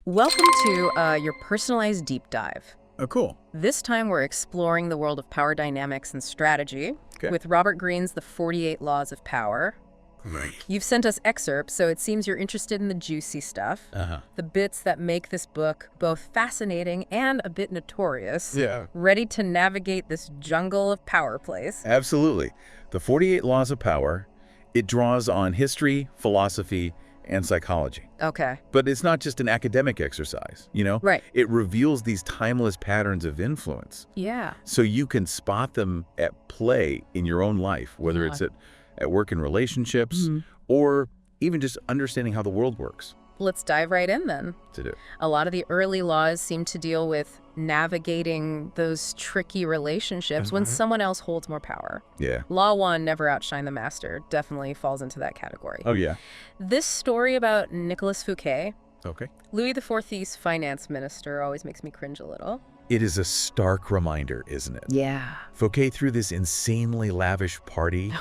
Welcome to your personalized deep dive. Oh, cool. This time we're exploring the world of power dynamics and strategy with Robert Greene's The 48 Laws of Power. Right. You've sent us excerpts, so it seems you're interested in the juicy stuff, the bits that make this book both fascinating and a bit notorious. Yeah. Ready to navigate this jungle of power plays. Absolutely. The 48 Laws of Power, it draws on history, philosophy, and psychology. Okay. But it's not just an academic exercise, you know? Right. It reveals these timeless patterns of influence. Yeah. So you can spot them at play in your own life, whether it's at work and relationships, or even just understanding how the world works. Let's dive right in then. To do. A lot of the early laws seem to deal with navigating those tricky relationships when someone else holds more power. Yeah. Law 1, never outshine the master, definitely falls into that category. Oh, yeah. This story about Nicolas Fouquet, Okay. Louis XIV's finance minister, always makes me cringe a little. It is a stark reminder, isn't it? Yeah. Fouquet threw this insanely lavish party,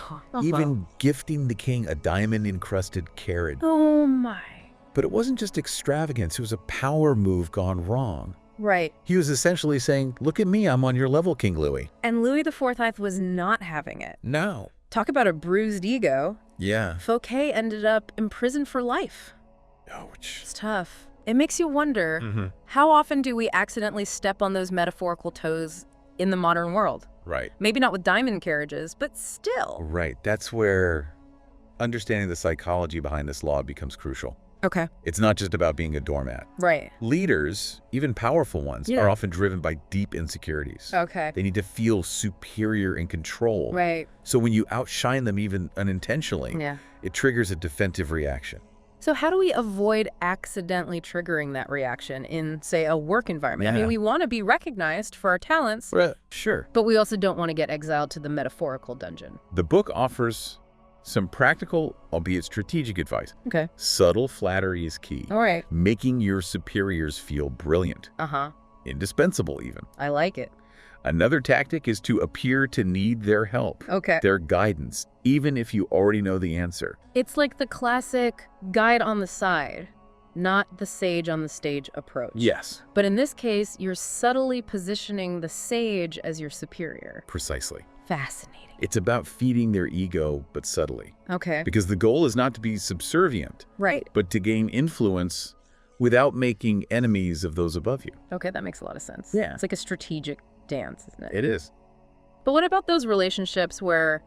even gifting the king a diamond-encrusted carriage. Oh my. But it wasn't just extravagance, it was a power move gone wrong. Right. He was essentially saying, look at me, I'm on your level, King Louis. And Louis XIV was not having it. No. Talk about a bruised ego. Yeah. Fouquet ended up imprisoned for life. Ouch. It's tough. It makes you wonder, how often do we accidentally step on those metaphorical toes in the modern world? Right. Maybe not with diamond carriages, but still. Right. That's where understanding the psychology behind this law becomes crucial. Okay. It's not just about being a doormat. Right. Leaders, even powerful ones, are often driven by deep insecurities. Okay. They need to feel superior in control. Right. So when you outshine them even unintentionally, it triggers a defensive reaction. So how do we avoid accidentally triggering that reaction in, say, a work environment? I mean, we want to be recognized for our talents, Sure. but we also don't want to get exiled to the metaphorical dungeon. The book offers some practical, albeit strategic advice. Okay. Subtle flattery is key. All right. Making your superiors feel brilliant. Indispensable, even. I like it. Another tactic is to appear to need their help. Okay. Their guidance, even if you already know the answer. It's like the classic guide on the side, not the sage on the stage approach. Yes. But in this case, you're subtly positioning the sage as your superior. Precisely. Fascinating. It's about feeding their ego, but subtly. Okay. Because the goal is not to be subservient, Right. but to gain influence without making enemies of those above you. Okay, that makes a lot of sense. Yeah. It's like a strategic dance, isn't it? It is. But what about those relationships where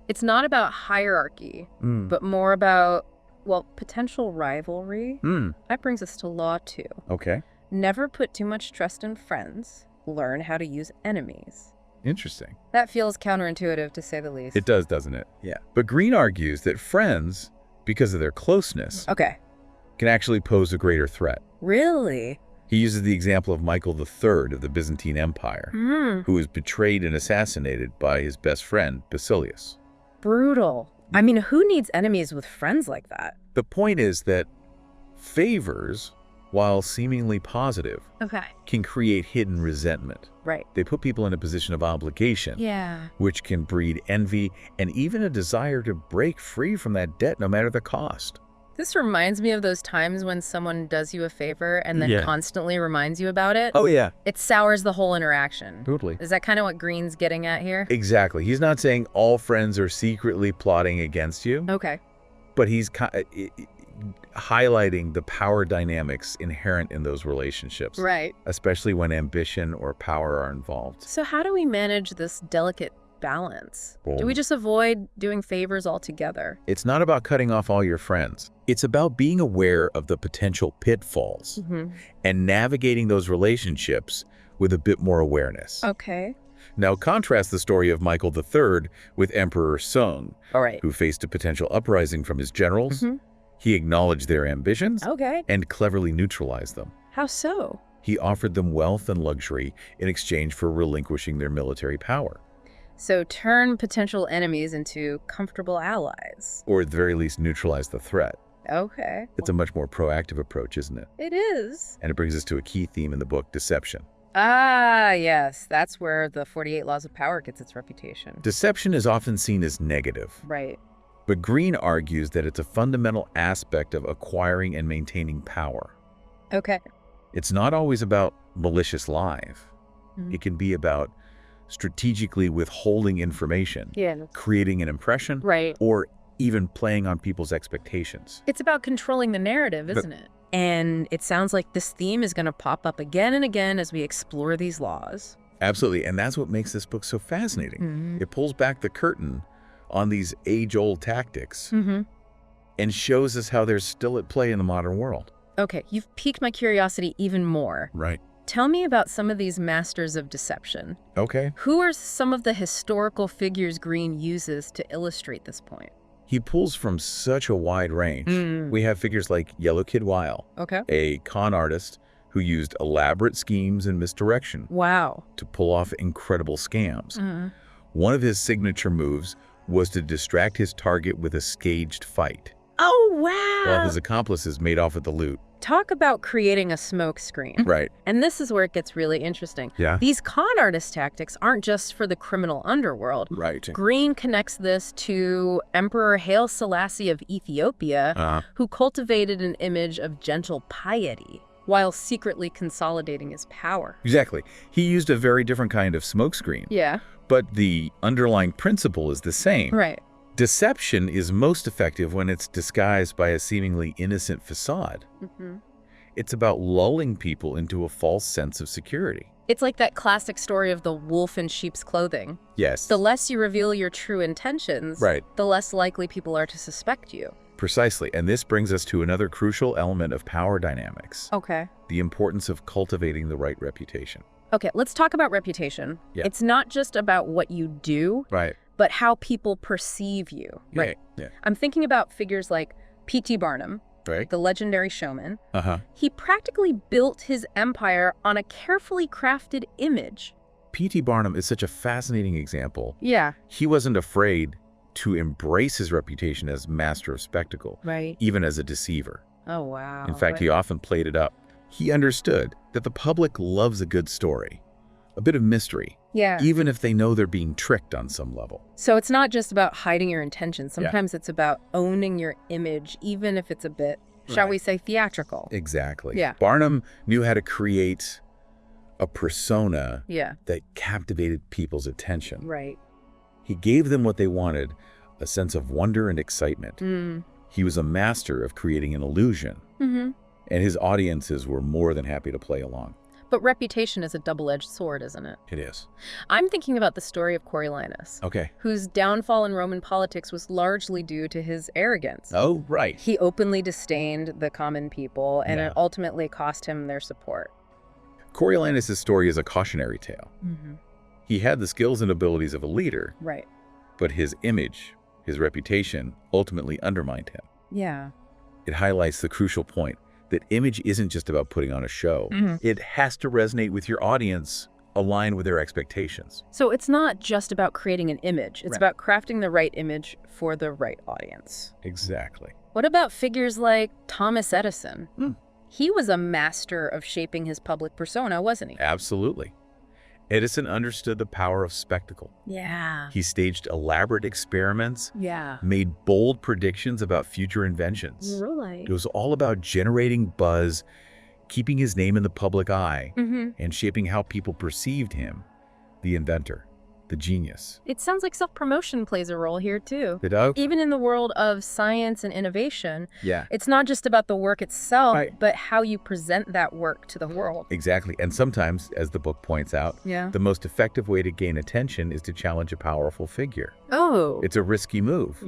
it's not about hierarchy, but more about, well, potential rivalry? That brings us to law 2. Okay. Never put too much trust in friends. Learn how to use enemies. Interesting. That feels counterintuitive, to say the least. It does, doesn't it? Yeah. But Greene argues that friends, because of their closeness, Okay. can actually pose a greater threat. Really? He uses the example of Michael III of the Byzantine Empire, who was betrayed and assassinated by his best friend, Basilius. Brutal. I mean, who needs enemies with friends like that? The point is that favors, while seemingly positive, Okay. can create hidden resentment. Right. They put people in a position of obligation, Yeah. which can breed envy and even a desire to break free from that debt no matter the cost. This reminds me of those times when someone does you a favor and then constantly reminds you about it. Oh, yeah. It sours the whole interaction. Totally. Is that kind of what Greene's getting at here? Exactly. He's not saying all friends are secretly plotting against you, Okay. but he's highlighting the power dynamics inherent in those relationships. Right. Especially when ambition or power are involved. So how do we manage this delicate balance? Do we just avoid doing favors altogether? It's not about cutting off all your friends. It's about being aware of the potential pitfalls and navigating those relationships with a bit more awareness. Okay. Now contrast the story of Michael III with Emperor Sung, All right. who faced a potential uprising from his generals. He acknowledged their ambitions Okay. and cleverly neutralized them. How so? He offered them wealth and luxury in exchange for relinquishing their military power. So turn potential enemies into comfortable allies. Or at the very least, neutralize the threat. Okay. It's a much more proactive approach, isn't it? It is. And it brings us to a key theme in the book, deception. Ah, yes. That's where the 48 Laws of Power gets its reputation. Deception is often seen as negative. Right. But Greene argues that it's a fundamental aspect of acquiring and maintaining power. Okay. It's not always about malicious lies. It can be about strategically withholding information, creating an impression, or even playing on people's expectations. It's about controlling the narrative, isn't it? And it sounds like this theme is going to pop up again and again as we explore these laws. Absolutely, and that's what makes this book so fascinating. It pulls back the curtain on these age-old tactics and shows us how they're still at play in the modern world. Okay, you've piqued my curiosity even more. Right. Tell me about some of these masters of deception. Okay. Who are some of the historical figures Greene uses to illustrate this point? He pulls from such a wide range. We have figures like Yellow Kid Weil, a con artist who used elaborate schemes and misdirection to pull off incredible scams. One of his signature moves was to distract his target with a staged fight. Oh, wow! While his accomplices made off with the loot. Talk about creating a smoke screen. Right. And this is where it gets really interesting. Yeah. These con artist tactics aren't just for the criminal underworld. Right. Greene connects this to Emperor Haile Selassie of Ethiopia, who cultivated an image of gentle piety while secretly consolidating his power. Exactly. He used a very different kind of smokescreen. Yeah. But the underlying principle is the same. Right. Deception is most effective when it's disguised by a seemingly innocent facade. It's about lulling people into a false sense of security. It's like that classic story of the wolf in sheep's clothing. Yes. The less you reveal your true intentions, the less likely people are to suspect you. Precisely. And this brings us to another crucial element of power dynamics. Okay. The importance of cultivating the right reputation. Okay, let's talk about reputation. Yeah. It's not just about what you do, but how people perceive you. Right. Yeah. I'm thinking about figures like P.T. Barnum, Right. the legendary showman. Uh-huh. He practically built his empire on a carefully crafted image. P.T. Barnum is such a fascinating example. Yeah. He wasn't afraid to embrace his reputation as master of spectacle, even as a deceiver. Oh, wow. In fact, he often played it up. He understood that the public loves a good story, a bit of mystery, even if they know they're being tricked on some level. So it's not just about hiding your intentions. Sometimes it's about owning your image, even if it's a bit, shall we say, theatrical. Exactly. Yeah. Barnum knew how to create a persona that captivated people's attention. Right. He gave them what they wanted, a sense of wonder and excitement. He was a master of creating an illusion. And his audiences were more than happy to play along. But reputation is a double-edged sword, isn't it? It is. I'm thinking about the story of Coriolanus, whose downfall in Roman politics was largely due to his arrogance. Oh, right. He openly disdained the common people, and it ultimately cost him their support. Coriolanus' story is a cautionary tale. He had the skills and abilities of a leader, but his image, his reputation, ultimately undermined him. Yeah. It highlights the crucial point that image isn't just about putting on a show. It has to resonate with your audience, align with their expectations. So it's not just about creating an image. It's about crafting the right image for the right audience. Exactly. What about figures like Thomas Edison? He was a master of shaping his public persona, wasn't he? Absolutely. Edison understood the power of spectacle. Yeah. He staged elaborate experiments, Yeah. made bold predictions about future inventions. Really? It was all about generating buzz, keeping his name in the public eye, and shaping how people perceived him, the inventor, the genius. It sounds like self-promotion plays a role here, too. It does? Even in the world of science and innovation, Yeah. it's not just about the work itself, but how you present that work to the world. Exactly. And sometimes, as the book points out, the most effective way to gain attention is to challenge a powerful figure. Oh. It's a risky move,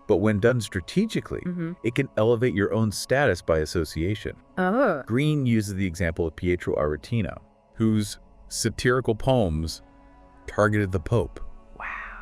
but when done strategically, it can elevate your own status by association. Oh. Greene uses the example of Pietro Aretino, whose satirical poems targeted the Pope,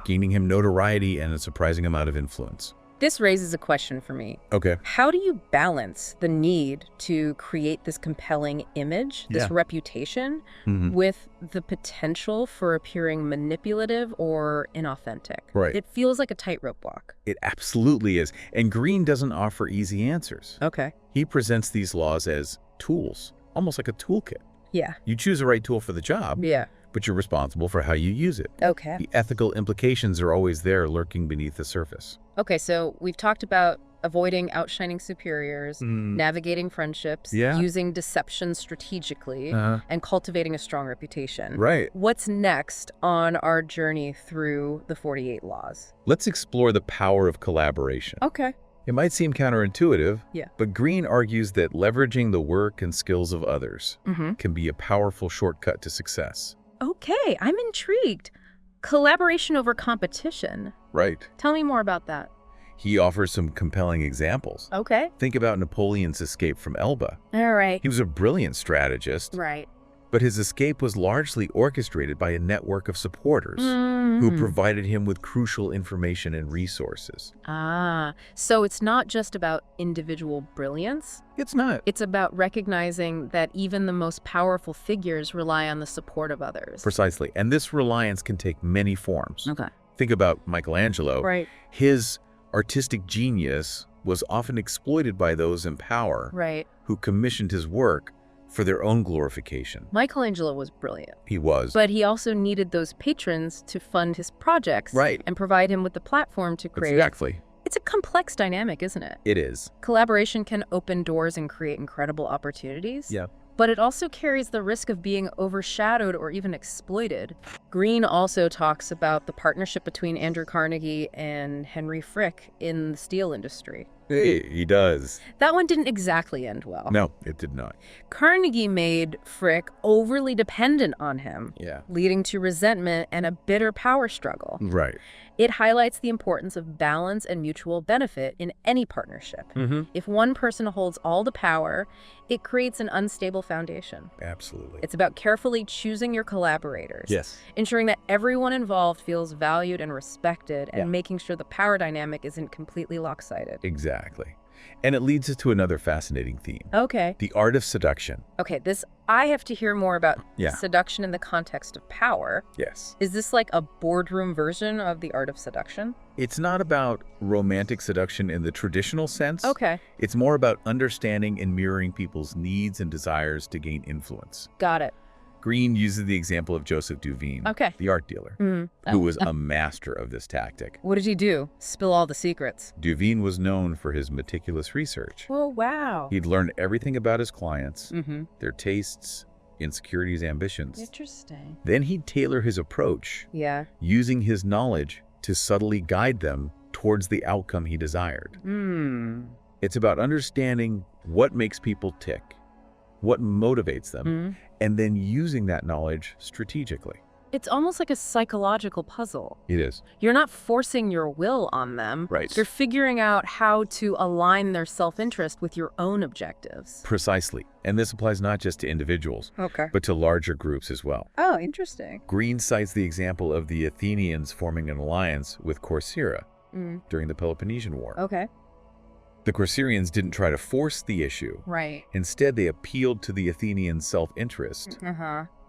gaining him notoriety and a surprising amount of influence. This raises a question for me. Okay. How do you balance the need to create this compelling image, this reputation, with the potential for appearing manipulative or inauthentic? Right. It feels like a tightrope walk. It absolutely is. And Greene doesn't offer easy answers. Okay. He presents these laws as tools, almost like a toolkit. Yeah. You choose the right tool for the job, but you're responsible for how you use it. Okay. The ethical implications are always there, lurking beneath the surface. Okay, so we've talked about avoiding outshining superiors, navigating friendships, using deception strategically, and cultivating a strong reputation. Right. What's next on our journey through the 48 laws? Let's explore the power of collaboration. Okay. It might seem counterintuitive, but Greene argues that leveraging the work and skills of others can be a powerful shortcut to success. Okay, I'm intrigued. Collaboration over competition. Right. Tell me more about that. He offers some compelling examples. Okay. Think about Napoleon's escape from Elba. All right. He was a brilliant strategist. Right. But his escape was largely orchestrated by a network of supporters who provided him with crucial information and resources. Ah, so it's not just about individual brilliance? It's not. It's about recognizing that even the most powerful figures rely on the support of others. Precisely. And this reliance can take many forms. Okay. Think about Michelangelo. Right. His artistic genius was often exploited by those in power who commissioned his work for their own glorification. Michelangelo was brilliant. He was. But he also needed those patrons to fund his projects and provide him with the platform to create. Exactly. It's a complex dynamic, isn't it? It is. Collaboration can open doors and create incredible opportunities. Yeah. But it also carries the risk of being overshadowed or even exploited. Greene also talks about the partnership between Andrew Carnegie and Henry Frick in the steel industry. He does. That one didn't exactly end well. No, it did not. Carnegie made Frick overly dependent on him, leading to resentment and a bitter power struggle. Right. It highlights the importance of balance and mutual benefit in any partnership. If one person holds all the power, it creates an unstable foundation. Absolutely. It's about carefully choosing your collaborators. Yes. Ensuring that everyone involved feels valued and respected, and making sure the power dynamic isn't completely lopsided. Exactly. And it leads us to another fascinating theme. Okay. The art of seduction. Okay, I have to hear more about seduction in the context of power. Yes. Is this like a boardroom version of the art of seduction? It's not about romantic seduction in the traditional sense. Okay. It's more about understanding and mirroring people's needs and desires to gain influence. Got it. Greene uses the example of Joseph Duveen, the art dealer, who was a master of this tactic. What did he do? Spill all the secrets. Duveen was known for his meticulous research. Oh, wow. He'd learned everything about his clients, their tastes, insecurities, ambitions. Interesting. Then he'd tailor his approach, using his knowledge to subtly guide them towards the outcome he desired. It's about understanding what makes people tick, what motivates them, and then using that knowledge strategically. It's almost like a psychological puzzle. It is. You're not forcing your will on them. Right. You're figuring out how to align their self-interest with your own objectives. Precisely. And this applies not just to individuals, but to larger groups as well. Oh, interesting. Greene cites the example of the Athenians forming an alliance with Corcyra during the Peloponnesian War. Okay. The Corcyrians didn't try to force the issue. Right. Instead, they appealed to the Athenian self-interest,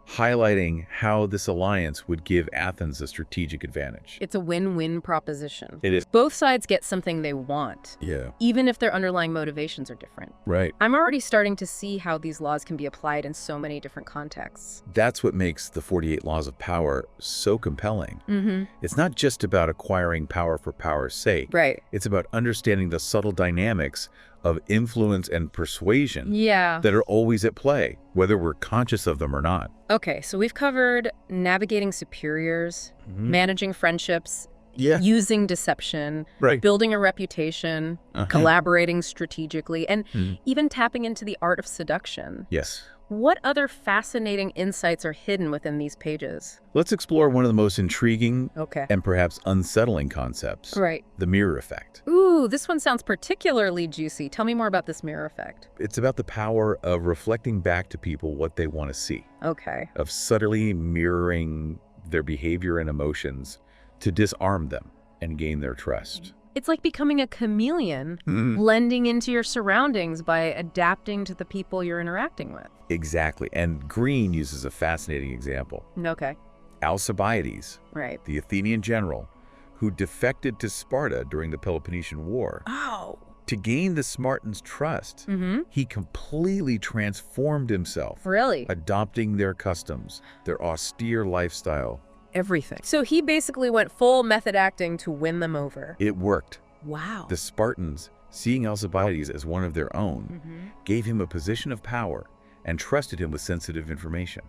highlighting how this alliance would give Athens a strategic advantage. It's a win-win proposition. It is. Both sides get something they want, even if their underlying motivations are different. Right. I'm already starting to see how these laws can be applied in so many different contexts. That's what makes the 48 Laws of Power so compelling. It's not just about acquiring power for power's sake. Right. It's about understanding the subtle dynamics of influence and persuasion that are always at play, whether we're conscious of them or not. Okay, so we've covered navigating superiors, managing friendships, using deception, building a reputation, collaborating strategically, and even tapping into the art of seduction. Yes. What other fascinating insights are hidden within these pages? Let's explore one of the most intriguing and perhaps unsettling concepts. Right. The mirror effect. Ooh, this one sounds particularly juicy. Tell me more about this mirror effect. It's about the power of reflecting back to people what they want to see. Okay. Of subtly mirroring their behavior and emotions to disarm them and gain their trust. It's like becoming a chameleon, blending into your surroundings by adapting to the people you're interacting with. Exactly. And Greene uses a fascinating example. Okay. Alcibiades, the Athenian general, who defected to Sparta during the Peloponnesian War. Oh. To gain the Spartans' trust, he completely transformed himself. Really? Adopting their customs, their austere lifestyle. Everything. So he basically went full method acting to win them over. It worked. Wow. The Spartans seeing Alcibiades as one of their own, gave him a position of power and trusted him with sensitive information.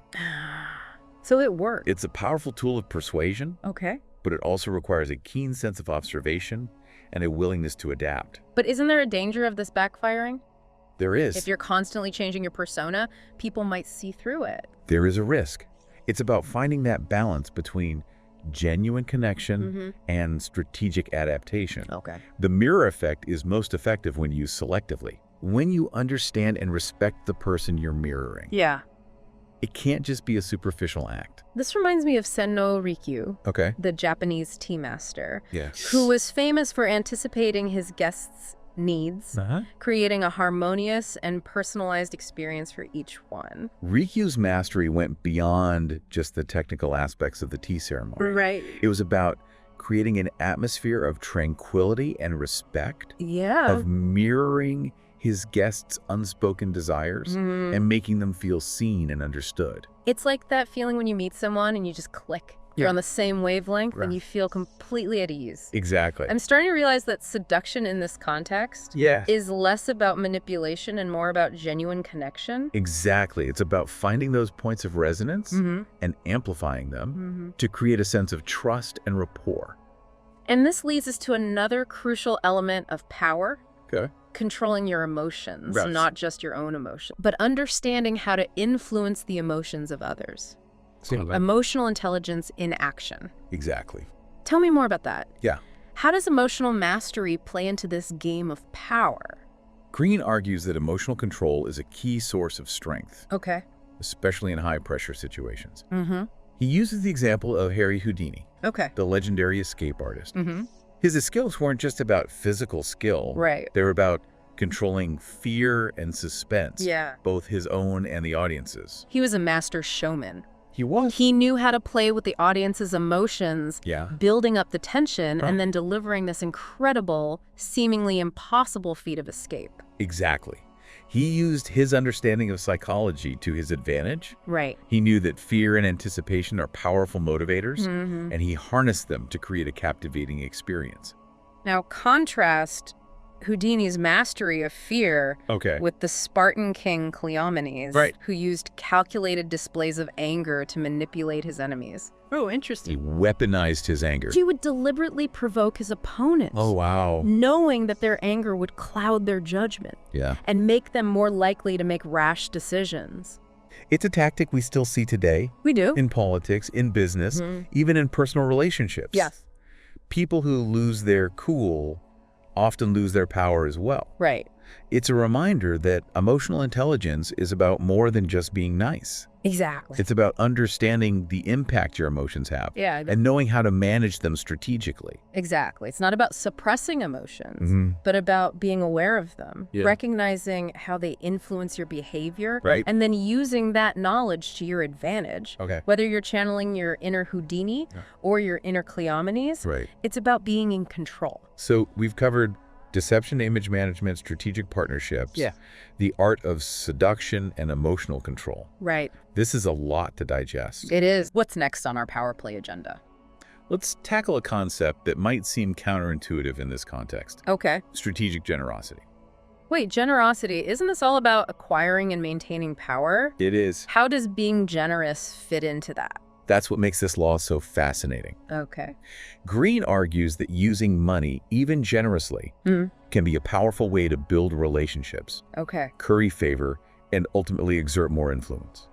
So it worked. It's a powerful tool of persuasion, but it also requires a keen sense of observation and a willingness to adapt. But isn't there a danger of this backfiring? There is. If you're constantly changing your persona, people might see through it. There is a risk. It's about finding that balance between genuine connection and strategic adaptation. The mirror effect is most effective when used selectively. When you understand and respect the person you're mirroring. It can't just be a superficial act. This reminds me of Senno Rikyu, the Japanese tea master, who was famous for anticipating his guests' needs, creating a harmonious and personalized experience for each one. Rikyu's mastery went beyond just the technical aspects of the tea ceremony. It was about creating an atmosphere of tranquility and respect, of mirroring his guests' unspoken desires and making them feel seen and understood. It's like that feeling when you meet someone and you just click. You're on the same wavelength and you feel completely at ease. Exactly. I'm starting to realize that seduction in this context is less about manipulation and more about genuine connection. Exactly. It's about finding those points of resonance and amplifying them to create a sense of trust and rapport. And this leads us to another crucial element of power. Controlling your emotions, not just your own emotions, but understanding how to influence the emotions of others. Emotional intelligence in action. Exactly. Tell me more about that. How does emotional mastery play into this game of power? Greene argues that emotional control is a key source of strength, especially in high-pressure situations. He uses the example of Harry Houdini, the legendary escape artist. His skills weren't just about physical skill. They were about controlling fear and suspense, both his own and the audience's. He was a master showman. He was. He knew how to play with the audience's emotions, building up the tension, and then delivering this incredible, seemingly impossible feat of escape. Exactly. He used his understanding of psychology to his advantage. He knew that fear and anticipation are powerful motivators, and he harnessed them to create a captivating experience. Now, contrast Houdini's mastery of fear with the Spartan king Cleomenes, who used calculated displays of anger to manipulate his enemies. Oh, interesting. He weaponized his anger. He would deliberately provoke his opponents. Oh, wow. Knowing that their anger would cloud their judgment and make them more likely to make rash decisions. It's a tactic we still see today. We do. In politics, in business, even in personal relationships. People who lose their cool often lose their power as well. It's a reminder that emotional intelligence is about more than just being nice. Exactly. It's about understanding the impact your emotions have and knowing how to manage them strategically. Exactly. It's not about suppressing emotions, but about being aware of them, recognizing how they influence your behavior, and then using that knowledge to your advantage. Whether you're channeling your inner Houdini or your inner Cleomenes, it's about being in control. So we've covered deception, image management, strategic partnerships, the art of seduction, and emotional control. This is a lot to digest. It is. What's next on our power play agenda? Let's tackle a concept that might seem counterintuitive in this context. Strategic generosity. Wait, generosity, isn't this all about acquiring and maintaining power? It is. How does being generous fit into that? That's what makes this law so fascinating. Greene argues that using money, even generously, can be a powerful way to build relationships, curry favor, and ultimately exert more influence.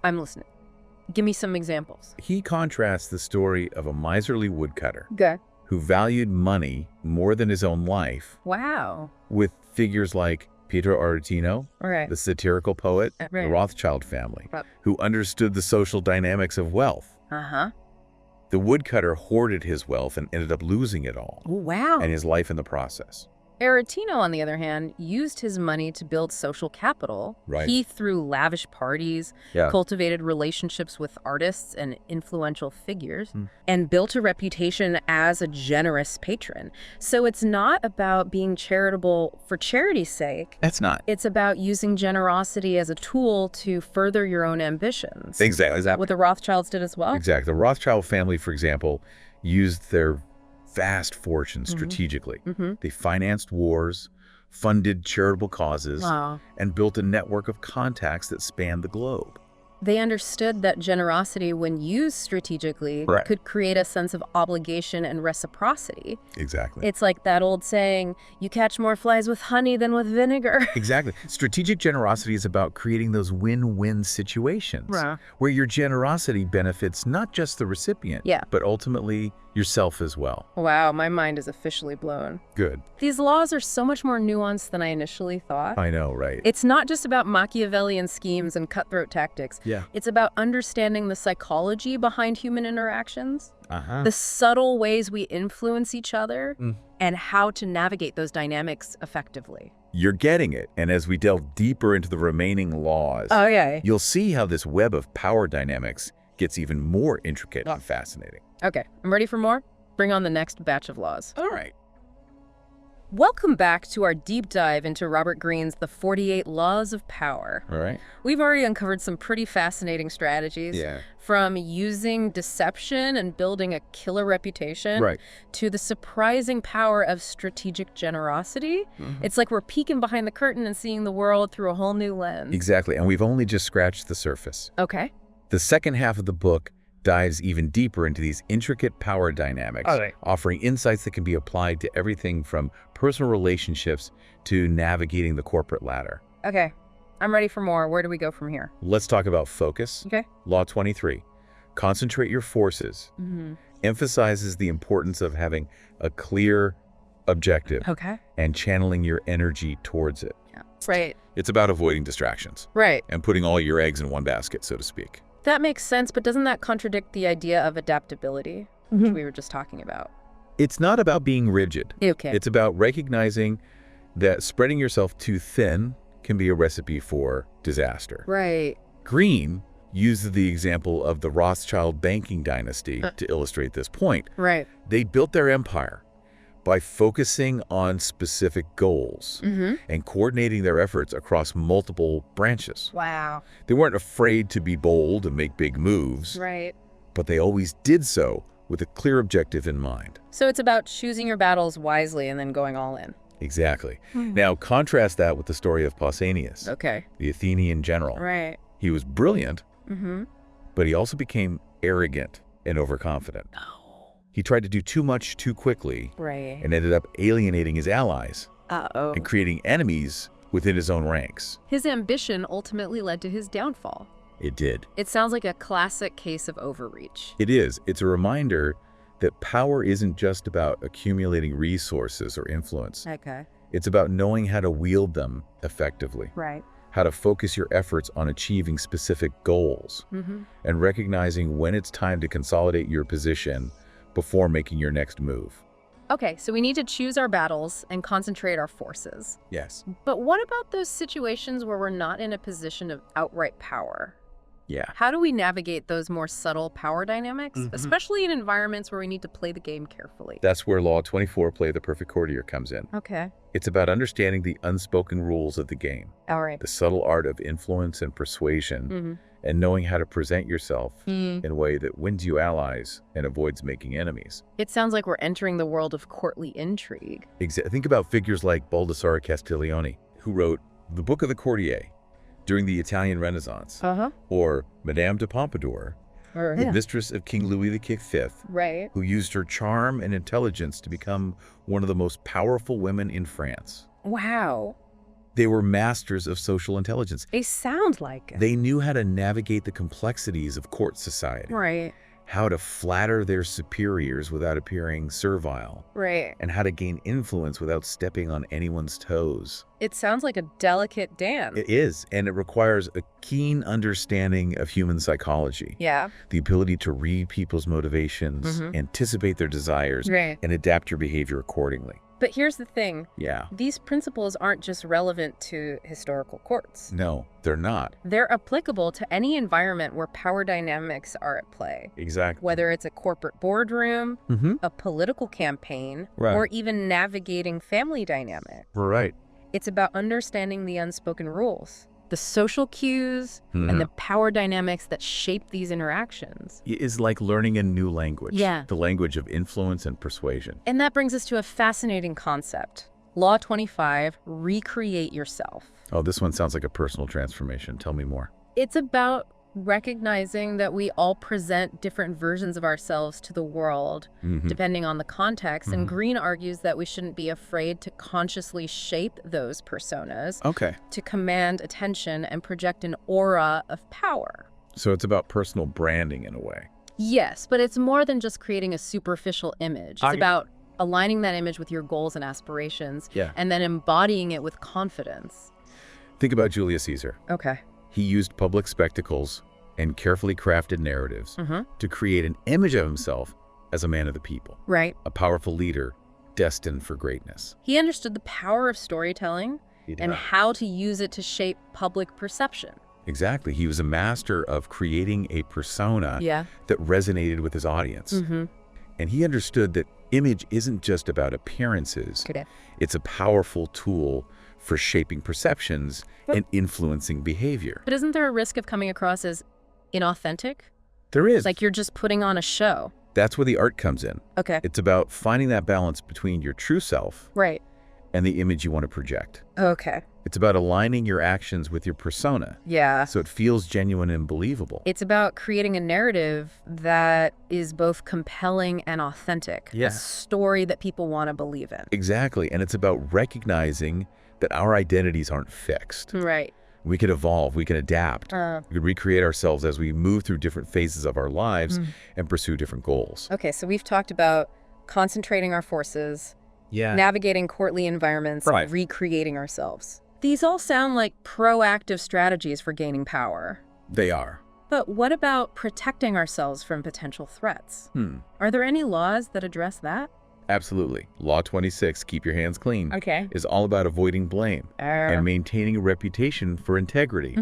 I'm listening. Give me some examples. He contrasts the story of a miserly woodcutter who valued money more than his own life with figures like Pietro Aretino, the satirical poet, the Rothschild family, who understood the social dynamics of wealth. The woodcutter hoarded his wealth and ended up losing it all. And his life in the process. Aretino, on the other hand, used his money to build social capital. He threw lavish parties, cultivated relationships with artists and influential figures, and built a reputation as a generous patron. So it's not about being charitable for charity's sake. That's not. It's about using generosity as a tool to further your own ambitions. Exactly. What the Rothschilds did as well? Exactly. The Rothschild family, for example, used their vast fortunes strategically. They financed wars, funded charitable causes, and built a network of contacts that spanned the globe. They understood that generosity, when used strategically, could create a sense of obligation and reciprocity. Exactly. It's like that old saying, you catch more flies with honey than with vinegar. Exactly. Strategic generosity is about creating those win-win situations where your generosity benefits not just the recipient, but ultimately yourself as well. Wow, my mind is officially blown. Good. These laws are so much more nuanced than I initially thought. I know, right? It's not just about Machiavellian schemes and cutthroat tactics. It's about understanding the psychology behind human interactions, the subtle ways we influence each other, and how to navigate those dynamics effectively. You're getting it. And as we delve deeper into the remaining laws, you'll see how this web of power dynamics gets even more intricate and fascinating. Okay, I'm ready for more. Bring on the next batch of laws. All right. Welcome back to our deep dive into Robert Greene's The 48 Laws of Power. All right. We've already uncovered some pretty fascinating strategies, from using deception and building a killer reputation to the surprising power of strategic generosity. It's like we're peeking behind the curtain and seeing the world through a whole new lens. Exactly, and we've only just scratched the surface. Okay. The second half of the book dives even deeper into these intricate power dynamics, offering insights that can be applied to everything from personal relationships to navigating the corporate ladder. Okay, I'm ready for more. Where do we go from here? Let's talk about focus. Okay. Law 23, concentrate your forces, emphasizes the importance of having a clear objective and channeling your energy towards it. Right. It's about avoiding distractions. Right. And putting all your eggs in one basket, so to speak. That makes sense, but doesn't that contradict the idea of adaptability, which we were just talking about? It's not about being rigid. Okay. It's about recognizing that spreading yourself too thin can be a recipe for disaster. Right. Greene uses the example of the Rothschild banking dynasty to illustrate this point. Right. They built their empire by focusing on specific goals and coordinating their efforts across multiple branches. Wow. They weren't afraid to be bold and make big moves, but they always did so with a clear objective in mind. So it's about choosing your battles wisely and then going all in. Exactly. Now contrast that with the story of Pausanias, the Athenian general. Right. He was brilliant, but he also became arrogant and overconfident. He tried to do too much too quickly and ended up alienating his allies and creating enemies within his own ranks. His ambition ultimately led to his downfall. It did. It sounds like a classic case of overreach. It is. It's a reminder that power isn't just about accumulating resources or influence. It's about knowing how to wield them effectively. How to focus your efforts on achieving specific goals and recognizing when it's time to consolidate your position before making your next move. Okay, so we need to choose our battles and concentrate our forces. Yes. But what about those situations where we're not in a position of outright power? Yeah. How do we navigate those more subtle power dynamics, especially in environments where we need to play the game carefully? That's where Law 24, Play the Perfect Courtier, comes in. Okay. It's about understanding the unspoken rules of the game. All right. The subtle art of influence and persuasion, and knowing how to present yourself in a way that wins you allies and avoids making enemies. It sounds like we're entering the world of courtly intrigue. Think about figures like Baldassare Castiglione, who wrote The Book of the Courtier during the Italian Renaissance, or Madame de Pompadour, the mistress of King Louis V, who used her charm and intelligence to become one of the most powerful women in France. Wow. They were masters of social intelligence. They sound like it. They knew how to navigate the complexities of court society. How to flatter their superiors without appearing servile. And how to gain influence without stepping on anyone's toes. It sounds like a delicate dance. It is, and it requires a keen understanding of human psychology. The ability to read people's motivations, anticipate their desires, and adapt your behavior accordingly. But here's the thing. These principles aren't just relevant to historical courts. No, they're not. They're applicable to any environment where power dynamics are at play. Exactly. Whether it's a corporate boardroom, a political campaign, or even navigating family dynamics. Right. It's about understanding the unspoken rules. the social cues and the power dynamics that shape these interactions. It is like learning a new language. Yeah. The language of influence and persuasion. And that brings us to a fascinating concept. Law 25, recreate yourself. Oh, this one sounds like a personal transformation. Tell me more. It's about recognizing that we all present different versions of ourselves to the world, depending on the context. And Greene argues that we shouldn't be afraid to consciously shape those personas to command attention and project an aura of power. So it's about personal branding in a way. Yes, but it's more than just creating a superficial image. It's about aligning that image with your goals and aspirations and then embodying it with confidence. Think about Julius Caesar. Okay. He used public spectacles and carefully crafted narratives to create an image of himself as a man of the people. Right. A powerful leader destined for greatness. He understood the power of storytelling and how to use it to shape public perception. Exactly. He was a master of creating a persona that resonated with his audience. And he understood that image isn't just about appearances. It's a powerful tool for shaping perceptions and influencing behavior. But isn't there a risk of coming across as inauthentic? There is. Like you're just putting on a show. That's where the art comes in. Okay. It's about finding that balance between your true self and the image you want to project. Okay. It's about aligning your actions with your persona. Yeah. So it feels genuine and believable. It's about creating a narrative that is both compelling and authentic. Yeah. A story that people want to believe in. Exactly. And it's about recognizing that our identities aren't fixed. Right. We can evolve, we can adapt, we can recreate ourselves as we move through different phases of our lives and pursue different goals. Okay, so we've talked about concentrating our forces, navigating courtly environments, recreating ourselves. These all sound like proactive strategies for gaining power. They are. But what about protecting ourselves from potential threats? Are there any laws that address that? Absolutely. Law 26, keep your hands clean, is all about avoiding blame and maintaining a reputation for integrity,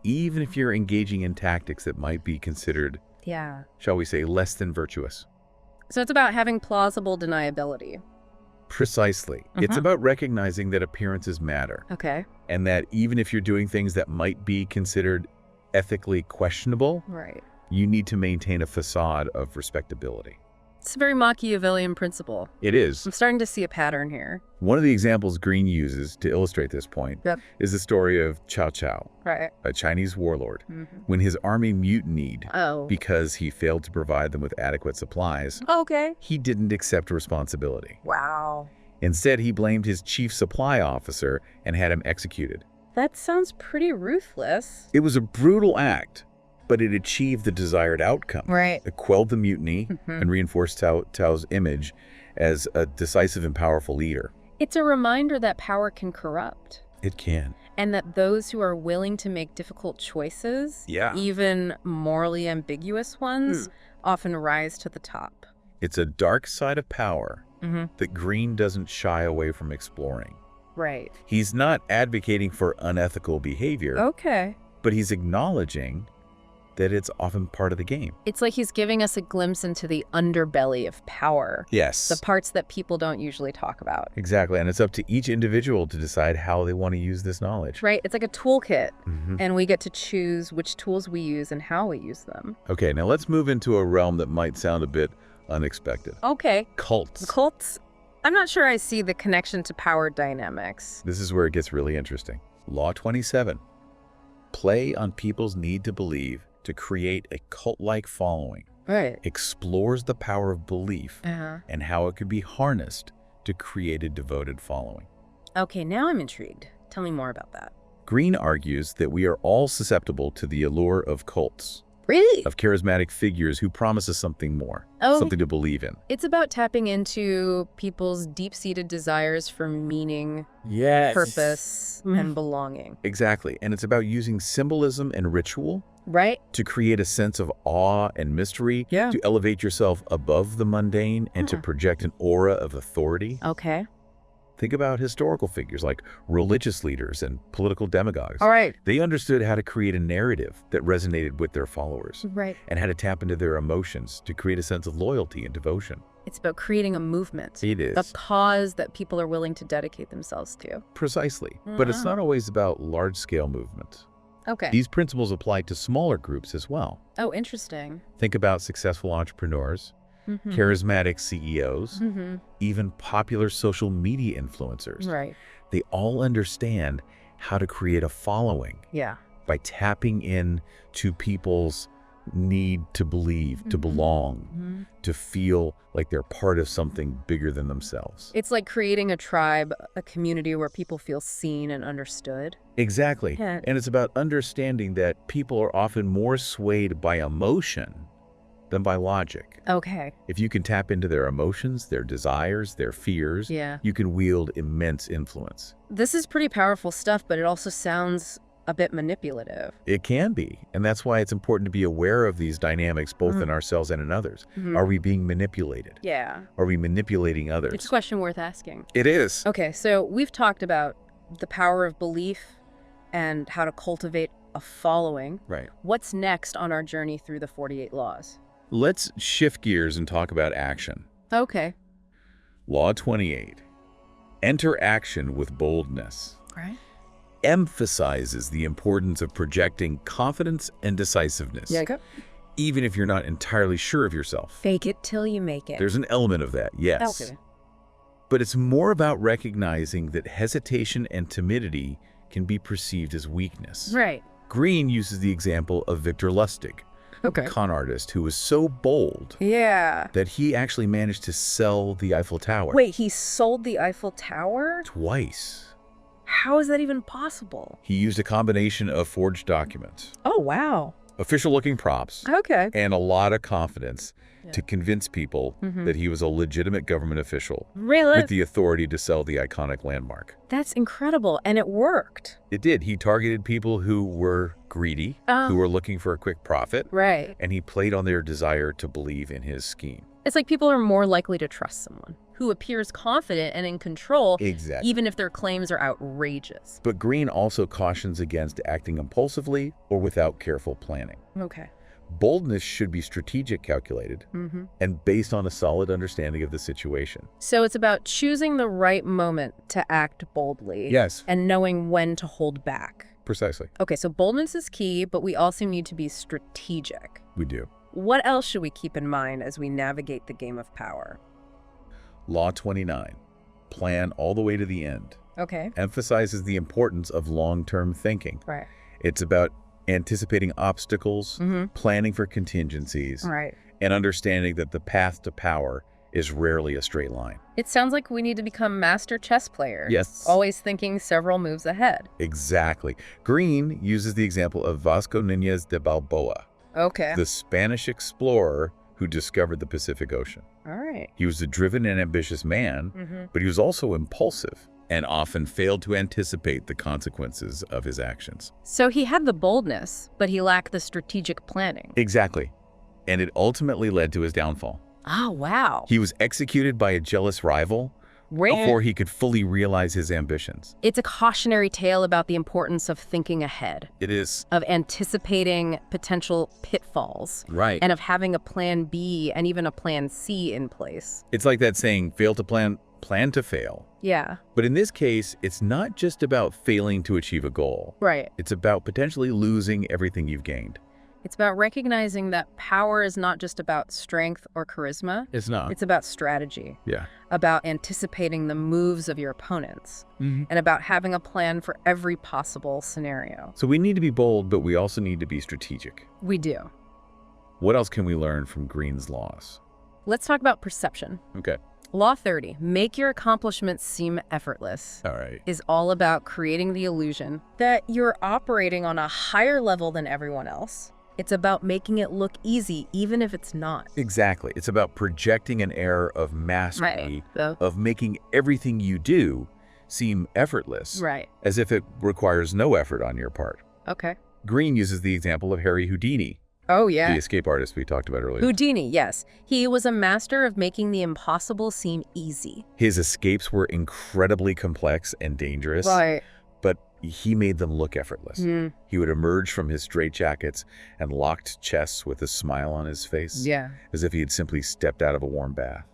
even if you're engaging in tactics that might be considered, shall we say, less than virtuous. So it's about having plausible deniability. Precisely. It's about recognizing that appearances matter. And that even if you're doing things that might be considered ethically questionable, you need to maintain a facade of respectability. It's a very Machiavellian principle. It is. I'm starting to see a pattern here. One of the examples Greene uses to illustrate this point is the story of Cao Cao, a Chinese warlord. When his army mutinied because he failed to provide them with adequate supplies, he didn't accept responsibility. Wow. Instead, he blamed his chief supply officer and had him executed. That sounds pretty ruthless. It was a brutal act, but it achieved the desired outcome. It quelled the mutiny and reinforced Cao's image as a decisive and powerful leader. It's a reminder that power can corrupt. It can. And that those who are willing to make difficult choices, even morally ambiguous ones, often rise to the top. It's a dark side of power that Greene doesn't shy away from exploring. He's not advocating for unethical behavior. But he's acknowledging that it's often part of the game. It's like he's giving us a glimpse into the underbelly of power. The parts that people don't usually talk about. Exactly, and it's up to each individual to decide how they want to use this knowledge. It's like a toolkit, and we get to choose which tools we use and how we use them. Okay, now let's move into a realm that might sound a bit unexpected. Cults. Cults? I'm not sure I see the connection to power dynamics. This is where it gets really interesting. Law 27. Play on people's need to believe to create a cult-like following. Explores the power of belief and how it could be harnessed to create a devoted following. Okay, now I'm intrigued. Tell me more about that. Greene argues that we are all susceptible to the allure of cults. Really? Of charismatic figures who promise us something more, something to believe in. It's about tapping into people's deep-seated desires for meaning, purpose, and belonging. Exactly, and it's about using symbolism and ritual to create a sense of awe and mystery, to elevate yourself above the mundane and to project an aura of authority. Think about historical figures like religious leaders and political demagogues. They understood how to create a narrative that resonated with their followers and how to tap into their emotions to create a sense of loyalty and devotion. It's about creating a movement. It is. The cause that people are willing to dedicate themselves to. Precisely. But it's not always about large-scale movement. Okay. These principles apply to smaller groups as well. Oh, interesting. Think about successful entrepreneurs, charismatic CEOs, even popular social media influencers. Right. They all understand how to create a following. Yeah. By tapping in to people's need to believe, to belong, to feel like they're part of something bigger than themselves. It's like creating a tribe, a community where people feel seen and understood. Exactly. Yeah. And it's about understanding that people are often more swayed by emotion than by logic. Okay. If you can tap into their emotions, their desires, their fears, you can wield immense influence. This is pretty powerful stuff, but it also sounds a bit manipulative. It can be, and that's why it's important to be aware of these dynamics both in ourselves and in others. Are we being manipulated? Yeah. Are we manipulating others? It's a question worth asking. It is. Okay, so we've talked about the power of belief and how to cultivate a following. Right. What's next on our journey through the 48 laws? Let's shift gears and talk about action. Okay. Law 28. Enter action with boldness. Right. Emphasizes the importance of projecting confidence and decisiveness. Yeah, okay. Even if you're not entirely sure of yourself. Fake it till you make it. There's an element of that, yes. Okay. But it's more about recognizing that hesitation and timidity can be perceived as weakness. Right. Greene uses the example of Victor Lustig, a con artist who was so bold that he actually managed to sell the Eiffel Tower. Wait, he sold the Eiffel Tower? Twice. How is that even possible? He used a combination of forged documents. Oh, wow. Official-looking props. Okay. And a lot of confidence to convince people that he was a legitimate government official. Really? With the authority to sell the iconic landmark. That's incredible, and it worked. It did. He targeted people who were greedy, who were looking for a quick profit. Right. And he played on their desire to believe in his scheme. It's like people are more likely to trust someone who appears confident and in control, even if their claims are outrageous. But Greene also cautions against acting impulsively or without careful planning. Okay. Boldness should be strategic, calculated, and based on a solid understanding of the situation. So it's about choosing the right moment to act boldly. Yes. And knowing when to hold back. Precisely. Okay, so boldness is key, but we also need to be strategic. We do. What else should we keep in mind as we navigate the game of power? Law 29. Plan all the way to the end. Okay. Emphasizes the importance of long-term thinking. Right. It's about anticipating obstacles, planning for contingencies, and understanding that the path to power is rarely a straight line. It sounds like we need to become master chess players. Yes. Always thinking several moves ahead. Exactly. Greene uses the example of Vasco Núñez de Balboa, the Spanish explorer who discovered the Pacific Ocean. All right. He was a driven and ambitious man, but he was also impulsive and often failed to anticipate the consequences of his actions. So he had the boldness, but he lacked the strategic planning. Exactly. And it ultimately led to his downfall. Oh, wow. He was executed by a jealous rival before he could fully realize his ambitions. It's a cautionary tale about the importance of thinking ahead. It is. Of anticipating potential pitfalls. Right. And of having a plan B and even a plan C in place. It's like that saying, fail to plan, plan to fail. Yeah. But in this case, it's not just about failing to achieve a goal. Right. It's about potentially losing everything you've gained. It's about recognizing that power is not just about strength or charisma. It's not. It's about strategy. Yeah. About anticipating the moves of your opponents. And about having a plan for every possible scenario. So we need to be bold, but we also need to be strategic. We do. What else can we learn from Greene's laws? Let's talk about perception. Okay. Law 30, make your accomplishments seem effortless. All right. Is all about creating the illusion that you're operating on a higher level than everyone else. It's about making it look easy, even if it's not. Exactly. It's about projecting an air of mastery, of making everything you do seem effortless, as if it requires no effort on your part. Okay. Greene uses the example of Harry Houdini. Oh, yeah. The escape artist we talked about earlier. Houdini, yes. He was a master of making the impossible seem easy. His escapes were incredibly complex and dangerous. Right. But he made them look effortless. He would emerge from his straitjackets and locked chests with a smile on his face, as if he had simply stepped out of a warm bath.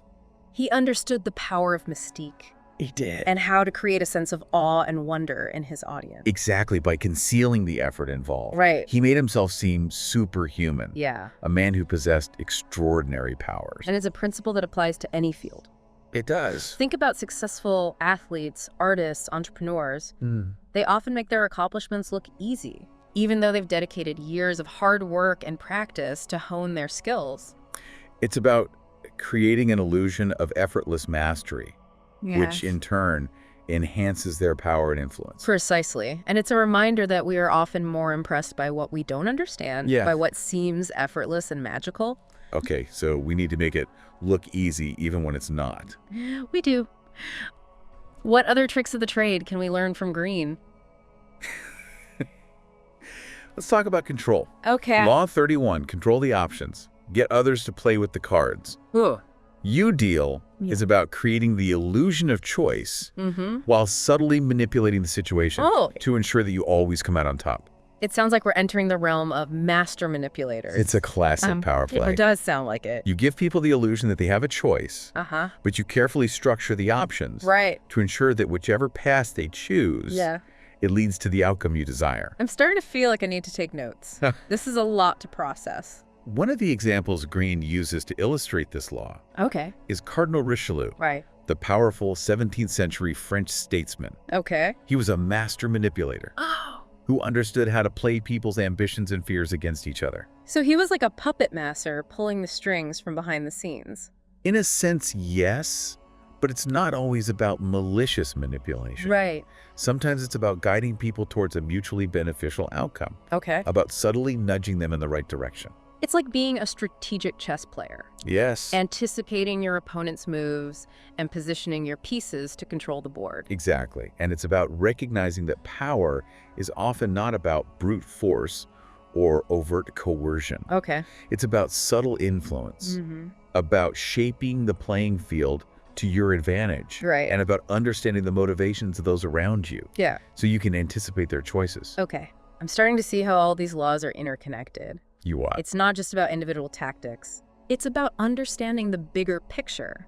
He understood the power of mystique, He did. And how to create a sense of awe and wonder in his audience. Exactly, by concealing the effort involved. Right. He made himself seem superhuman. Yeah. A man who possessed extraordinary powers. And it's a principle that applies to any field. It does. Think about successful athletes, artists, entrepreneurs. They often make their accomplishments look easy, even though they've dedicated years of hard work and practice to hone their skills. It's about creating an illusion of effortless mastery, yes. which in turn enhances their power and influence. Precisely. And it's a reminder that we are often more impressed by what we don't understand, by what seems effortless and magical. Okay, so we need to make it look easy even when it's not. We do. What other tricks of the trade can we learn from Greene? Let's talk about control. Okay. Law 31, control the options. Get others to play with the cards. Ooh. You-deal is about creating the illusion of choice while subtly manipulating the situation to ensure that you always come out on top. It sounds like we're entering the realm of master manipulators. It's a classic power play. It does sound like it. You give people the illusion that they have a choice, but you carefully structure the options to ensure that whichever path they choose, it leads to the outcome you desire. I'm starting to feel like I need to take notes. This is a lot to process. One of the examples Greene uses to illustrate this law is Cardinal Richelieu, the powerful 17th century French statesman. He was a master manipulator who understood how to play people's ambitions and fears against each other. So he was like a puppet master pulling the strings from behind the scenes. In a sense, yes, but it's not always about malicious manipulation. Right. Sometimes it's about guiding people towards a mutually beneficial outcome. About subtly nudging them in the right direction. It's like being a strategic chess player. Yes. Anticipating your opponent's moves and positioning your pieces to control the board. Exactly. And it's about recognizing that power is often not about brute force or overt coercion. It's about subtle influence, about shaping the playing field to your advantage, and about understanding the motivations of those around you. So you can anticipate their choices. I'm starting to see how all these laws are interconnected. You are. It's not just about individual tactics. It's about understanding the bigger picture,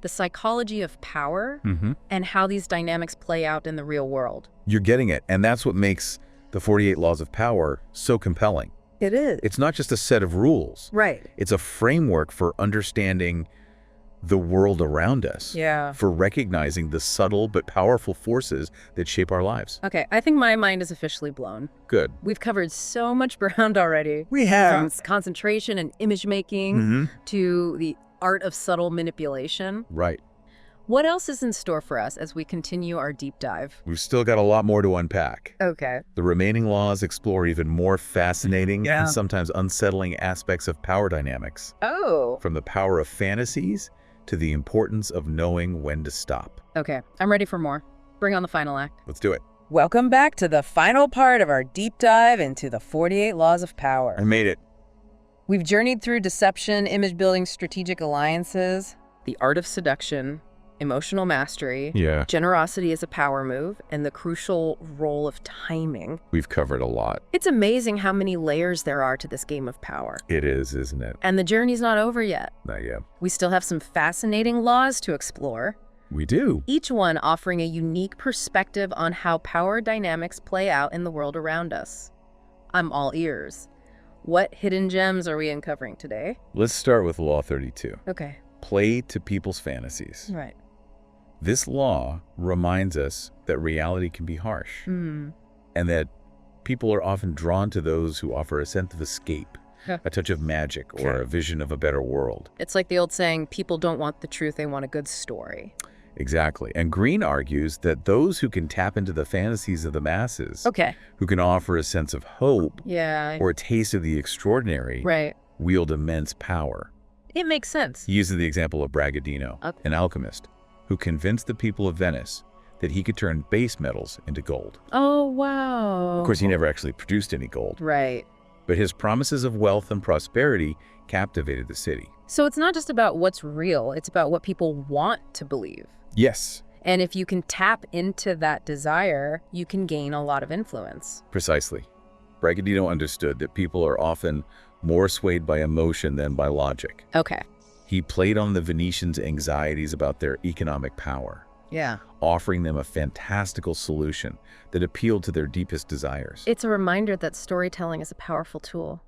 the psychology of power, and how these dynamics play out in the real world. You're getting it. And that's what makes the 48 Laws of Power so compelling. It is. It's not just a set of rules. It's a framework for understanding the world around us. For recognizing the subtle but powerful forces that shape our lives. I think my mind is officially blown. Good. We've covered so much ground already. We have. From concentration and image making to the art of subtle manipulation. What else is in store for us as we continue our deep dive? We've still got a lot more to unpack. The remaining laws explore even more fascinating and sometimes unsettling aspects of power dynamics. From the power of fantasies to the importance of knowing when to stop. I'm ready for more. Bring on the final act. Let's do it. Welcome back to the final part of our deep dive into the 48 Laws of Power. I made it. We've journeyed through deception, image building, strategic alliances, the art of seduction, emotional mastery, generosity as a power move, and the crucial role of timing. We've covered a lot. It's amazing how many layers there are to this game of power. It is, isn't it? And the journey's not over yet. Not yet. We still have some fascinating laws to explore. We do. Each one offering a unique perspective on how power dynamics play out in the world around us. I'm all ears. What hidden gems are we uncovering today? Let's start with Law 32. Play to people's fantasies. This law reminds us that reality can be harsh and that people are often drawn to those who offer a sense of escape, a touch of magic, or a vision of a better world. It's like the old saying, people don't want the truth, they want a good story. Exactly. And Greene argues that those who can tap into the fantasies of the masses, who can offer a sense of hope or a taste of the extraordinary, wield immense power. It makes sense. He uses the example of Bragadino, an alchemist, who convinced the people of Venice that he could turn base metals into gold. Oh, wow. Of course, he never actually produced any gold. But his promises of wealth and prosperity captivated the city. So it's not just about what's real, it's about what people want to believe. Yes. And if you can tap into that desire, you can gain a lot of influence. Precisely. Bragadino understood that people are often more swayed by emotion than by logic. He played on the Venetians' anxieties about their economic power. offering them a fantastical solution that appealed to their deepest desires. It's a reminder that storytelling is a powerful tool.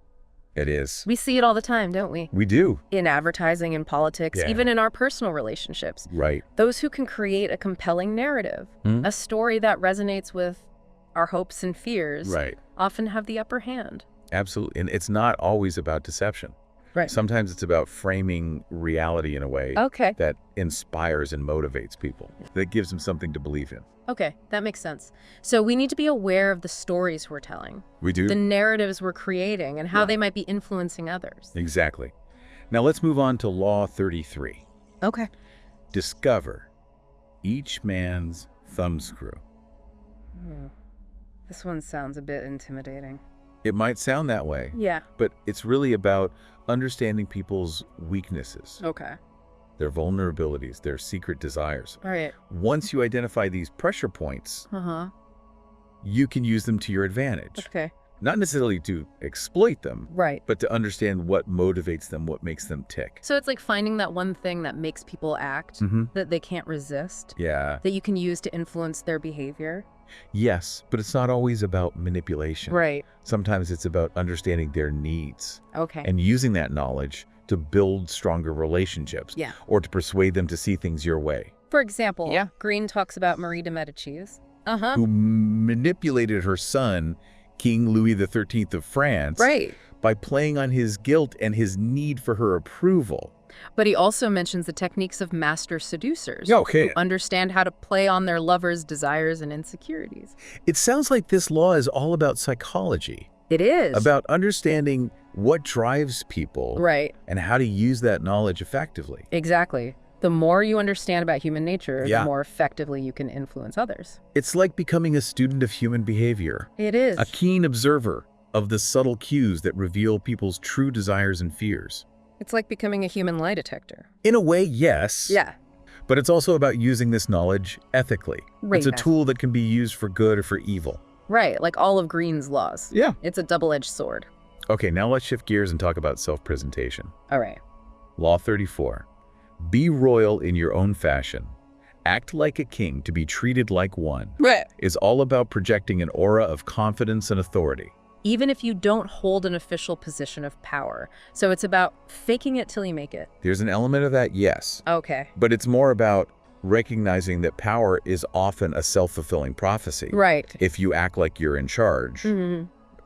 It is. We see it all the time, don't we? We do. In advertising, in politics, even in our personal relationships. Right. Those who can create a compelling narrative, a story that resonates with our hopes and fears, often have the upper hand. Absolutely. And it's not always about deception. Right. Sometimes it's about framing reality in a way that inspires and motivates people, that gives them something to believe in. Okay, that makes sense. So we need to be aware of the stories we're telling. We do. The narratives we're creating and how they might be influencing others. Exactly. Now let's move on to Law 33. Okay. Discover each man's thumbscrew. This one sounds a bit intimidating. It might sound that way. Yeah. But it's really about understanding people's weaknesses. Okay. Their vulnerabilities, their secret desires. All right. Once you identify these pressure points, you can use them to your advantage. Okay. Not necessarily to exploit them, but to understand what motivates them, what makes them tick. So it's like finding that one thing that makes people act that they can't resist. Yeah. That you can use to influence their behavior. Yes, but it's not always about manipulation. Right. Sometimes it's about understanding their needs. Okay. And using that knowledge to build stronger relationships. Yeah. Or to persuade them to see things your way. For example, Greene talks about Marie de Medicis. Who manipulated her son, King Louis XIII of France, by playing on his guilt and his need for her approval. But he also mentions the techniques of master seducers who understand how to play on their lovers' desires and insecurities. It sounds like this law is all about psychology. It is. About understanding what drives people and how to use that knowledge effectively. Exactly. The more you understand about human nature, the more effectively you can influence others. It's like becoming a student of human behavior. It is. A keen observer of the subtle cues that reveal people's true desires and fears. It's like becoming a human lie detector. In a way, yes. Yeah. But it's also about using this knowledge ethically. It's a tool that can be used for good or for evil. Right, like all of Greene's laws. Yeah. It's a double-edged sword. Okay, now let's shift gears and talk about self-presentation. All right. Law 34. Be royal in your own fashion. Act like a king to be treated like one. Right. Is all about projecting an aura of confidence and authority. Even if you don't hold an official position of power. So it's about faking it till you make it. There's an element of that, yes. Okay. But it's more about recognizing that power is often a self-fulfilling prophecy. Right. If you act like you're in charge,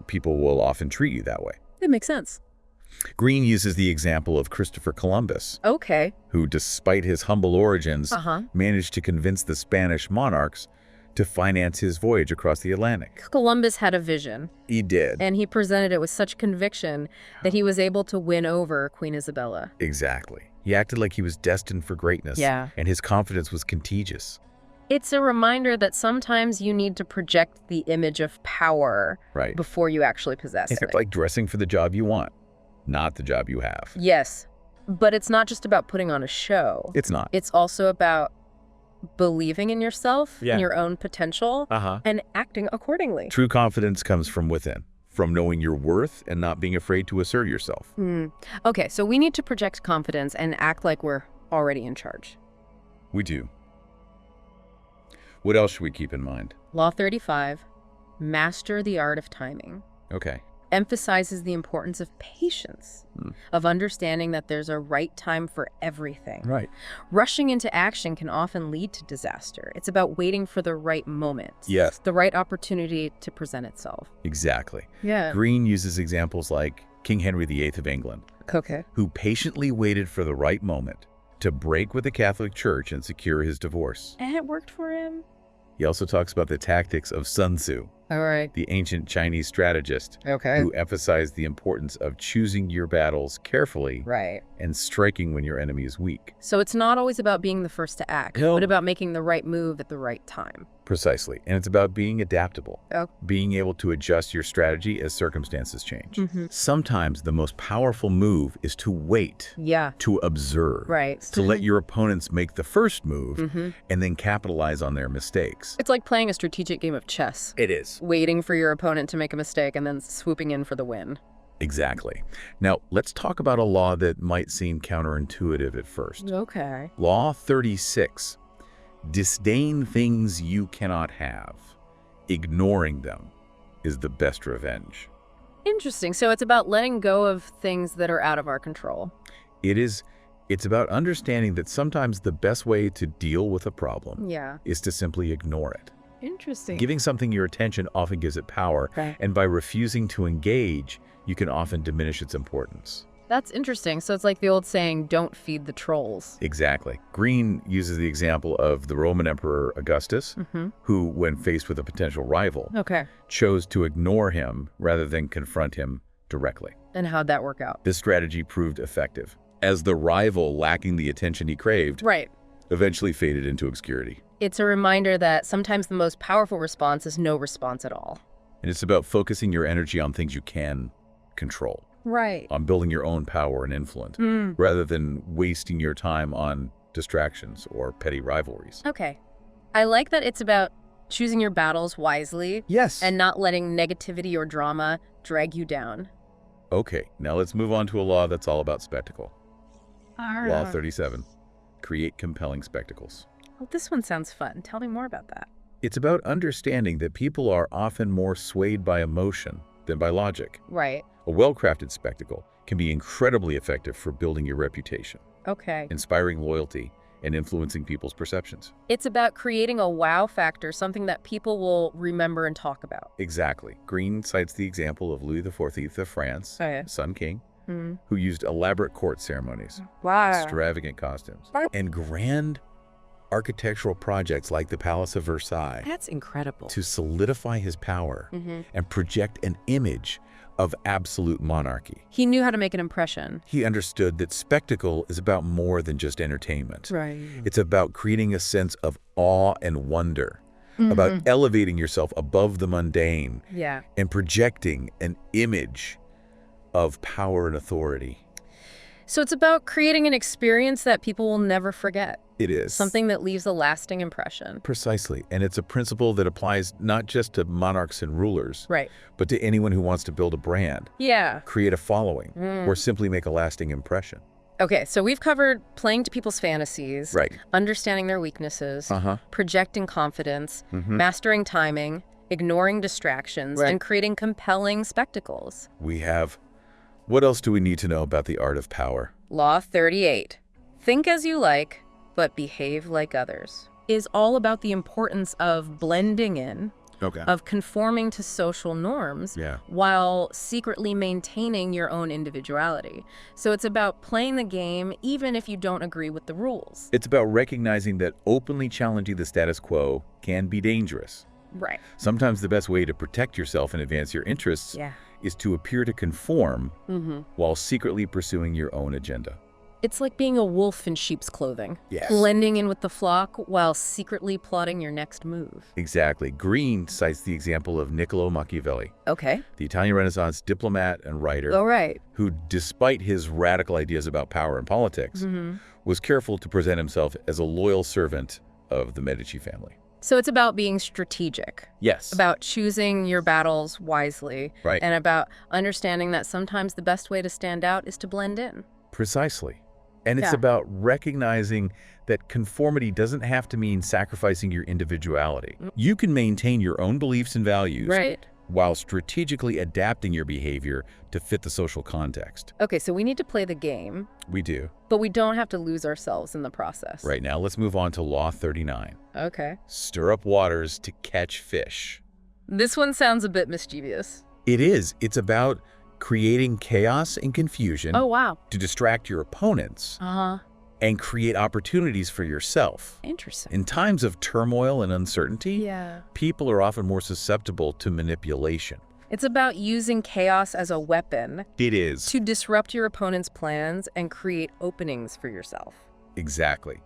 people will often treat you that way. It makes sense. Greene uses the example of Christopher Columbus. Okay. Who, despite his humble origins, managed to convince the Spanish monarchs to finance his voyage across the Atlantic. Columbus had a vision. He did. And he presented it with such conviction that he was able to win over Queen Isabella. Exactly. He acted like he was destined for greatness. Yeah. And his confidence was contagious. It's a reminder that sometimes you need to project the image of power before you actually possess it. It's like dressing for the job you want, not the job you have. Yes. But it's not just about putting on a show. It's not. It's also about believing in yourself, in your own potential, and acting accordingly. True confidence comes from within, from knowing your worth and not being afraid to assert yourself. Okay, so we need to project confidence and act like we're already in charge. We do. What else should we keep in mind? Law 35, master the art of timing. Okay. Emphasizes the importance of patience, of understanding that there's a right time for everything. Right. Rushing into action can often lead to disaster. It's about waiting for the right moment. Yes. The right opportunity to present itself. Exactly. Yeah. Greene uses examples like King Henry VIII of England, who patiently waited for the right moment to break with the Catholic Church and secure his divorce. And it worked for him. He also talks about the tactics of Sun Tzu, the ancient Chinese strategist, who emphasized the importance of choosing your battles carefully and striking when your enemy is weak. So it's not always about being the first to act, but about making the right move at the right time. Precisely. And it's about being adaptable, being able to adjust your strategy as circumstances change. Sometimes the most powerful move is to wait, to observe, to let your opponents make the first move and then capitalize on their mistakes. It's like playing a strategic game of chess. It is. Waiting for your opponent to make a mistake and then swooping in for the win. Exactly. Now, let's talk about a law that might seem counterintuitive at first. Okay. Law 36. Disdain things you cannot have. Ignoring them is the best revenge. Interesting. So it's about letting go of things that are out of our control. It's about understanding that sometimes the best way to deal with a problem is to simply ignore it. Interesting. Giving something your attention often gives it power, and by refusing to engage, you can often diminish its importance. That's interesting. So it's like the old saying, don't feed the trolls. Exactly. Greene uses the example of the Roman Emperor Augustus, who, when faced with a potential rival, chose to ignore him rather than confront him directly. And how'd that work out? This strategy proved effective, as the rival, lacking the attention he craved, eventually faded into obscurity. It's a reminder that sometimes the most powerful response is no response at all. And it's about focusing your energy on things you can control. On building your own power and influence, rather than wasting your time on distractions or petty rivalries. Okay. I like that it's about choosing your battles wisely. And not letting negativity or drama drag you down. Okay, now let's move on to a law that's all about spectacle. Law 37. Create compelling spectacles. Well, this one sounds fun. Tell me more about that. It's about understanding that people are often more swayed by emotion than by logic. A well-crafted spectacle can be incredibly effective for building your reputation, inspiring loyalty, and influencing people's perceptions. It's about creating a wow factor, something that people will remember and talk about. Exactly. Greene cites the example of Louis XIV of France, Sun King, who used elaborate court ceremonies, extravagant costumes, and grand architectural projects like the Palace of Versailles. That's incredible. To solidify his power and project an image of absolute monarchy. He knew how to make an impression. He understood that spectacle is about more than just entertainment. It's about creating a sense of awe and wonder, about elevating yourself above the mundane, and projecting an image of power and authority. So it's about creating an experience that people will never forget. It is. Something that leaves a lasting impression. Precisely. And it's a principle that applies not just to monarchs and rulers, but to anyone who wants to build a brand, create a following, or simply make a lasting impression. Okay, so we've covered playing to people's fantasies, understanding their weaknesses, projecting confidence, mastering timing, ignoring distractions, and creating compelling spectacles. We have. What else do we need to know about the art of power? Law 38. Think as you like, but behave like others. Is all about the importance of blending in, of conforming to social norms, while secretly maintaining your own individuality. So it's about playing the game even if you don't agree with the rules. It's about recognizing that openly challenging the status quo can be dangerous. Sometimes the best way to protect yourself and advance your interests is to appear to conform while secretly pursuing your own agenda. It's like being a wolf in sheep's clothing, blending in with the flock while secretly plotting your next move. Exactly. Greene cites the example of Niccolo Machiavelli, the Italian Renaissance diplomat and writer, who, despite his radical ideas about power and politics, was careful to present himself as a loyal servant of the Medici family. So it's about being strategic. About choosing your battles wisely. And about understanding that sometimes the best way to stand out is to blend in. Precisely. And it's about recognizing that conformity doesn't have to mean sacrificing your individuality. You can maintain your own beliefs and values while strategically adapting your behavior to fit the social context. Okay, so we need to play the game. We do. But we don't have to lose ourselves in the process. Right, now let's move on to Law 39. Stir up waters to catch fish. This one sounds a bit mischievous. It is. It's about creating chaos and confusion to distract your opponents and create opportunities for yourself. Interesting. In times of turmoil and uncertainty, people are often more susceptible to manipulation. It's about using chaos as a weapon. It is. To disrupt your opponent's plans and create openings for yourself. Exactly.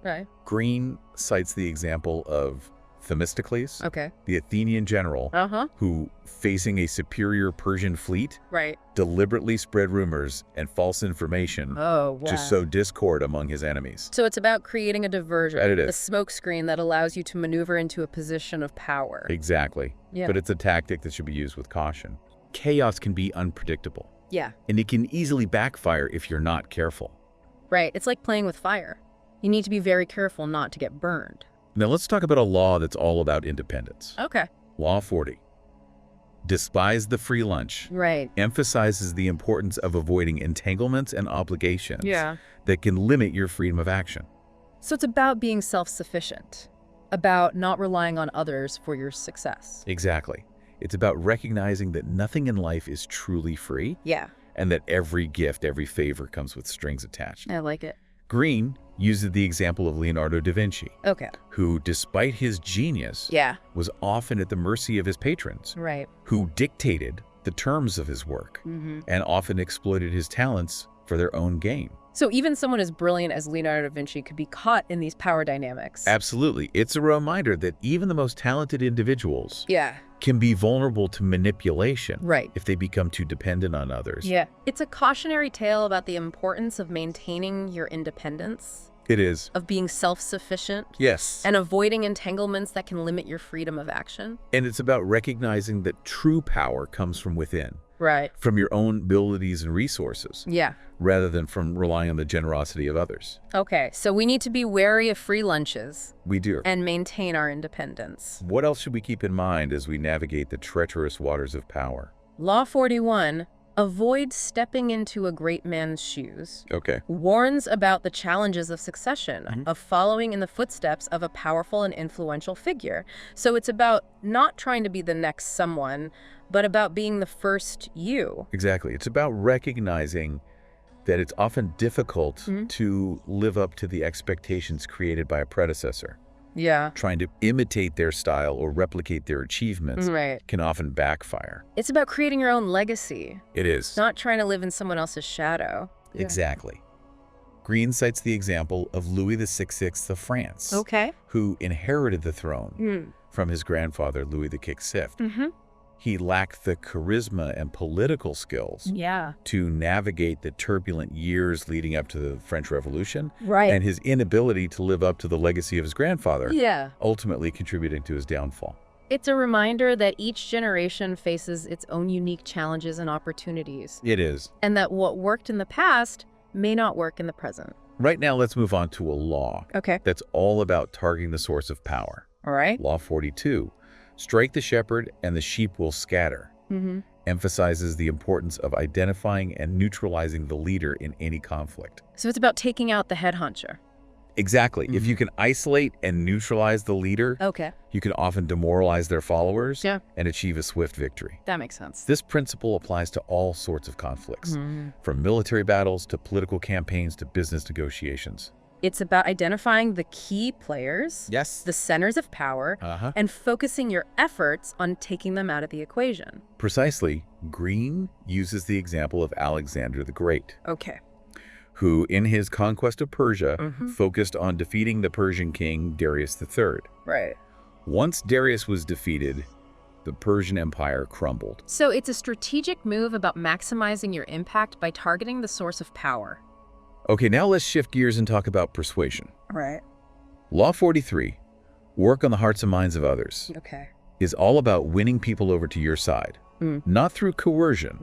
Greene cites the example of Themistocles, the Athenian general, who, facing a superior Persian fleet, deliberately spread rumors and false information to sow discord among his enemies. So it's about creating a diversion, a smokescreen that allows you to maneuver into a position of power. Exactly. But it's a tactic that should be used with caution. Chaos can be unpredictable. And it can easily backfire if you're not careful. It's like playing with fire. You need to be very careful not to get burned. Now let's talk about a law that's all about independence. Okay. Law 40. Despise the free lunch. Right. Emphasizes the importance of avoiding entanglements and obligations that can limit your freedom of action. So it's about being self-sufficient, about not relying on others for your success. Exactly. It's about recognizing that nothing in life is truly free. Yeah. And that every gift, every favor comes with strings attached. I like it. Greene uses the example of Leonardo da Vinci, who, despite his genius, was often at the mercy of his patrons, who dictated the terms of his work and often exploited his talents for their own gain. So even someone as brilliant as Leonardo da Vinci could be caught in these power dynamics. Absolutely. It's a reminder that even the most talented individuals can be vulnerable to manipulation if they become too dependent on others. Yeah. It's a cautionary tale about the importance of maintaining your independence. It is. Of being self-sufficient. Yes. And avoiding entanglements that can limit your freedom of action. And it's about recognizing that true power comes from within. Right. From your own abilities and resources. Yeah. Rather than from relying on the generosity of others. Okay, so we need to be wary of free lunches. We do. And maintain our independence. What else should we keep in mind as we navigate the treacherous waters of power? Law 41, avoid stepping into a great man's shoes. Okay. Warns about the challenges of succession, of following in the footsteps of a powerful and influential figure. So it's about not trying to be the next someone, but about being the first you. Exactly. It's about recognizing that it's often difficult to live up to the expectations created by a predecessor. Yeah. Trying to imitate their style or replicate their achievements can often backfire. It's about creating your own legacy. It is. Not trying to live in someone else's shadow. Exactly. Greene cites the example of Louis XVI of France, who inherited the throne from his grandfather, Louis VI. He lacked the charisma and political skills to navigate the turbulent years leading up to the French Revolution, and his inability to live up to the legacy of his grandfather, ultimately contributing to his downfall. It's a reminder that each generation faces its own unique challenges and opportunities. It is. And that what worked in the past may not work in the present. Right now, let's move on to a law that's all about targeting the source of power. All right. Law 42. Strike the shepherd and the sheep will scatter. Emphasizes the importance of identifying and neutralizing the leader in any conflict. So it's about taking out the head honcho. Exactly. If you can isolate and neutralize the leader, you can often demoralize their followers and achieve a swift victory. That makes sense. This principle applies to all sorts of conflicts, from military battles to political campaigns to business negotiations. It's about identifying the key players, the centers of power, and focusing your efforts on taking them out of the equation. Precisely. Greene uses the example of Alexander the Great, who, in his conquest of Persia, focused on defeating the Persian king Darius III. Once Darius was defeated, the Persian Empire crumbled. So it's a strategic move about maximizing your impact by targeting the source of power. Okay, now let's shift gears and talk about persuasion. Law 43, work on the hearts and minds of others, is all about winning people over to your side, not through coercion,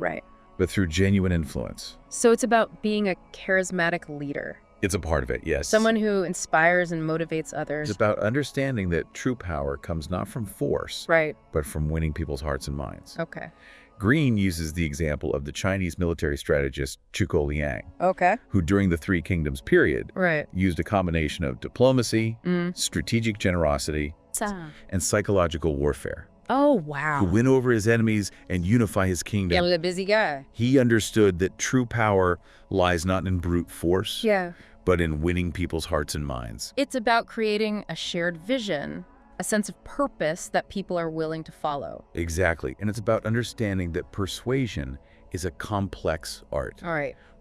but through genuine influence. So it's about being a charismatic leader. It's a part of it, yes. Someone who inspires and motivates others. It's about understanding that true power comes not from force, but from winning people's hearts and minds. Greene uses the example of the Chinese military strategist Zhuge Liang, who during the Three Kingdoms period used a combination of diplomacy, strategic generosity, and psychological warfare. To win over his enemies and unify his kingdom. Yeah, a busy guy. He understood that true power lies not in brute force, but in winning people's hearts and minds. It's about creating a shared vision, a sense of purpose that people are willing to follow. Exactly. And it's about understanding that persuasion is a complex art.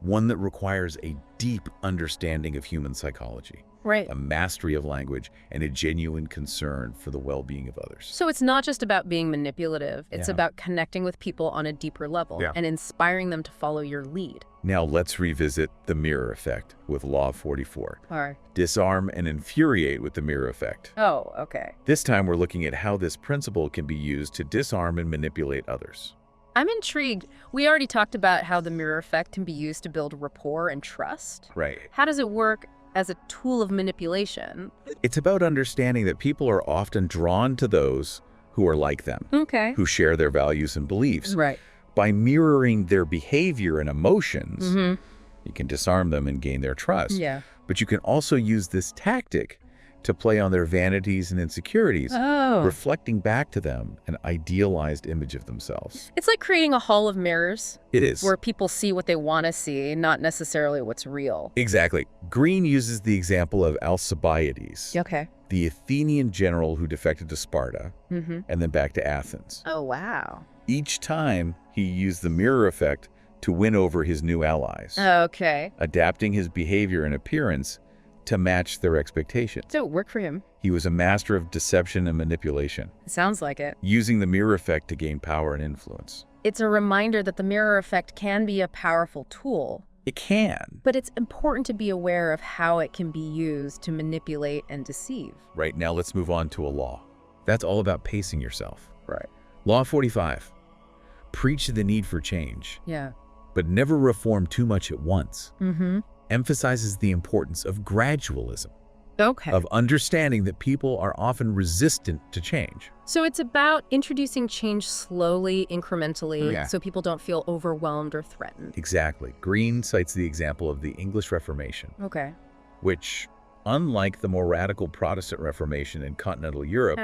One that requires a deep understanding of human psychology. A mastery of language, and a genuine concern for the well-being of others. So it's not just about being manipulative. It's about connecting with people on a deeper level and inspiring them to follow your lead. Now let's revisit the mirror effect with Law 44. Disarm and infuriate with the mirror effect. This time we're looking at how this principle can be used to disarm and manipulate others. I'm intrigued. We already talked about how the mirror effect can be used to build rapport and trust. Right. How does it work as a tool of manipulation. It's about understanding that people are often drawn to those who are like them, who share their values and beliefs. Right. By mirroring their behavior and emotions, you can disarm them and gain their trust. Yeah. But you can also use this tactic to play on their vanities and insecurities, reflecting back to them an idealized image of themselves. It's like creating a hall of mirrors. It is. Where people see what they want to see, not necessarily what's real. Exactly. Greene uses the example of Alcibiades, the Athenian general who defected to Sparta and then back to Athens. Oh, wow. Each time, he used the mirror effect to win over his new allies. Okay. Adapting his behavior and appearance to match their expectations. So it worked for him. He was a master of deception and manipulation. Sounds like it. Using the mirror effect to gain power and influence. It's a reminder that the mirror effect can be a powerful tool. It can. But it's important to be aware of how it can be used to manipulate and deceive. Right, now let's move on to a law. That's all about pacing yourself. Right. Law 45. Preach the need for change. Yeah. But never reform too much at once. Emphasizes the importance of gradualism. Okay. Of understanding that people are often resistant to change. So it's about introducing change slowly, incrementally, so people don't feel overwhelmed or threatened. Exactly. Greene cites the example of the English Reformation. Okay. Which, unlike the more radical Protestant Reformation in continental Europe,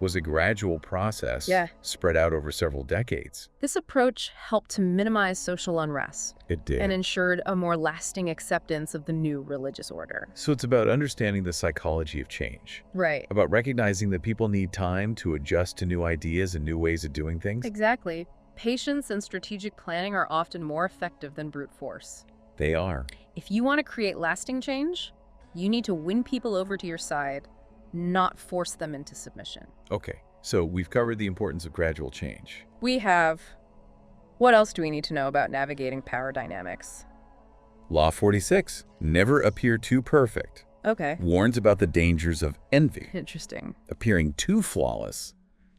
was a gradual process spread out over several decades. This approach helped to minimize social unrest. It did. And ensured a more lasting acceptance of the new religious order. So it's about understanding the psychology of change. Right. About recognizing that people need time to adjust to new ideas and new ways of doing things. Exactly. Patience and strategic planning are often more effective than brute force. They are. If you want to create lasting change, you need to win people over to your side, not force them into submission. Okay, so we've covered the importance of gradual change. We have. What else do we need to know about navigating power dynamics? Law 46, never appear too perfect. Okay. Warns about the dangers of envy. Interesting. Appearing too flawless,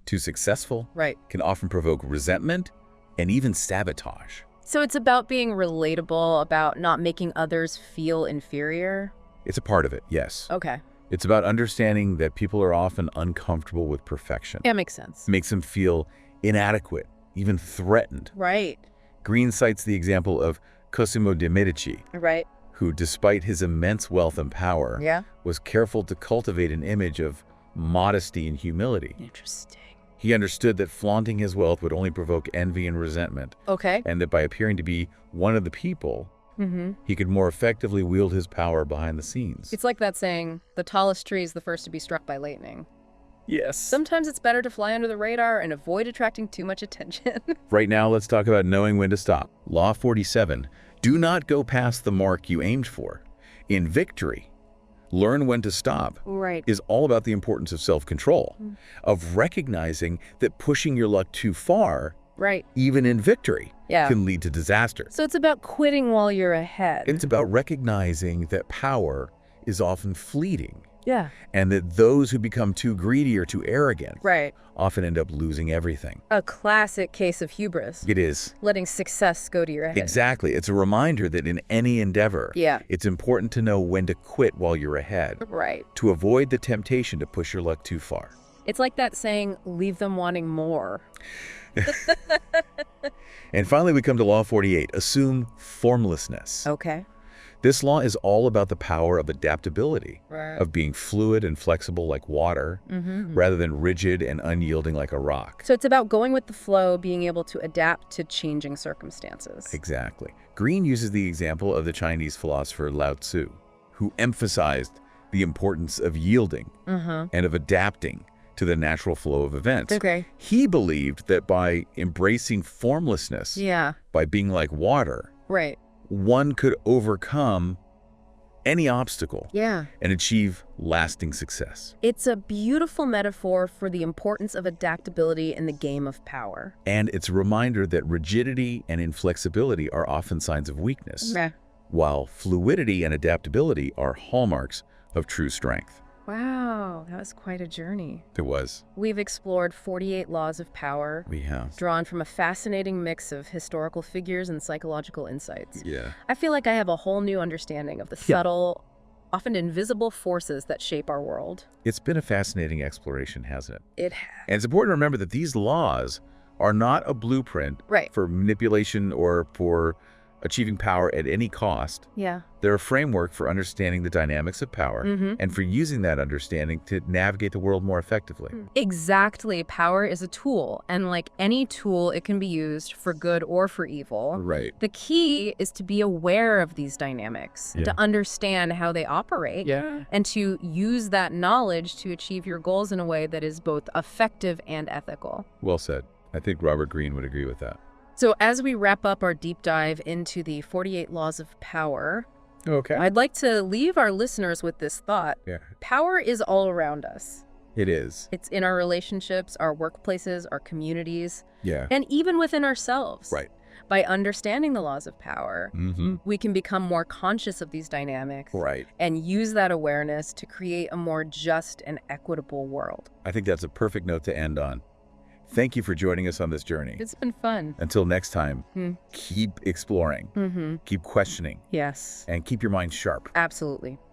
too successful, can often provoke resentment and even sabotage. So it's about being relatable, about not making others feel inferior? It's a part of it, yes. Okay. It's about understanding that people are often uncomfortable with perfection. Yeah, makes sense. It makes them feel inadequate, even threatened. Right. Greene cites the example of Cosimo de' Medici, who, despite his immense wealth and power, was careful to cultivate an image of modesty and humility. Interesting. He understood that flaunting his wealth would only provoke envy and resentment. Okay. And that by appearing to be one of the people, he could more effectively wield his power behind the scenes. It's like that saying, the tallest tree is the first to be struck by lightning. Yes. Sometimes it's better to fly under the radar and avoid attracting too much attention. Right now, let's talk about knowing when to stop. Law 47, do not go past the mark you aimed for. In victory, learn when to stop is all about the importance of self-control, of recognizing that pushing your luck too far, even in victory, can lead to disaster. So it's about quitting while you're ahead. It's about recognizing that power is often fleeting. Yeah. And that those who become too greedy or too arrogant often end up losing everything. A classic case of hubris. It is. Letting success go to your head. Exactly. It's a reminder that in any endeavor, it's important to know when to quit while you're ahead. Right. To avoid the temptation to push your luck too far. It's like that saying, leave them wanting more. And finally, we come to Law 48, assume formlessness. Okay. This law is all about the power of adaptability, of being fluid and flexible like water, rather than rigid and unyielding like a rock. So it's about going with the flow, being able to adapt to changing circumstances. Exactly. Greene uses the example of the Chinese philosopher Lao Tzu, who emphasized the importance of yielding and of adapting to the natural flow of events. Okay. He believed that by embracing formlessness, by being like water, one could overcome any obstacle and achieve lasting success. It's a beautiful metaphor for the importance of adaptability in the game of power. And it's a reminder that rigidity and inflexibility are often signs of weakness, while fluidity and adaptability are hallmarks of true strength. Wow, that was quite a journey. It was. We've explored 48 laws of power. We have. Drawn from a fascinating mix of historical figures and psychological insights. Yeah. I feel like I have a whole new understanding of the subtle, often invisible forces that shape our world. It's been a fascinating exploration, hasn't it? It has. And it's important to remember that these laws are not a blueprint for manipulation or for achieving power at any cost. Yeah. They're a framework for understanding the dynamics of power and for using that understanding to navigate the world more effectively. Exactly. Power is a tool, and like any tool, it can be used for good or for evil. Right. The key is to be aware of these dynamics, to understand how they operate, and to use that knowledge to achieve your goals in a way that is both effective and ethical. Well said. I think Robert Greene would agree with that. So as we wrap up our deep dive into the 48 Laws of Power, I'd like to leave our listeners with this thought. Power is all around us. It is. It's in our relationships, our workplaces, our communities, Yeah. and even within ourselves. Right. By understanding the laws of power, we can become more conscious of these dynamics and use that awareness to create a more just and equitable world. I think that's a perfect note to end on. Thank you for joining us on this journey. It's been fun. Until next time, keep exploring, keep questioning, Yes. and keep your mind sharp. Absolutely.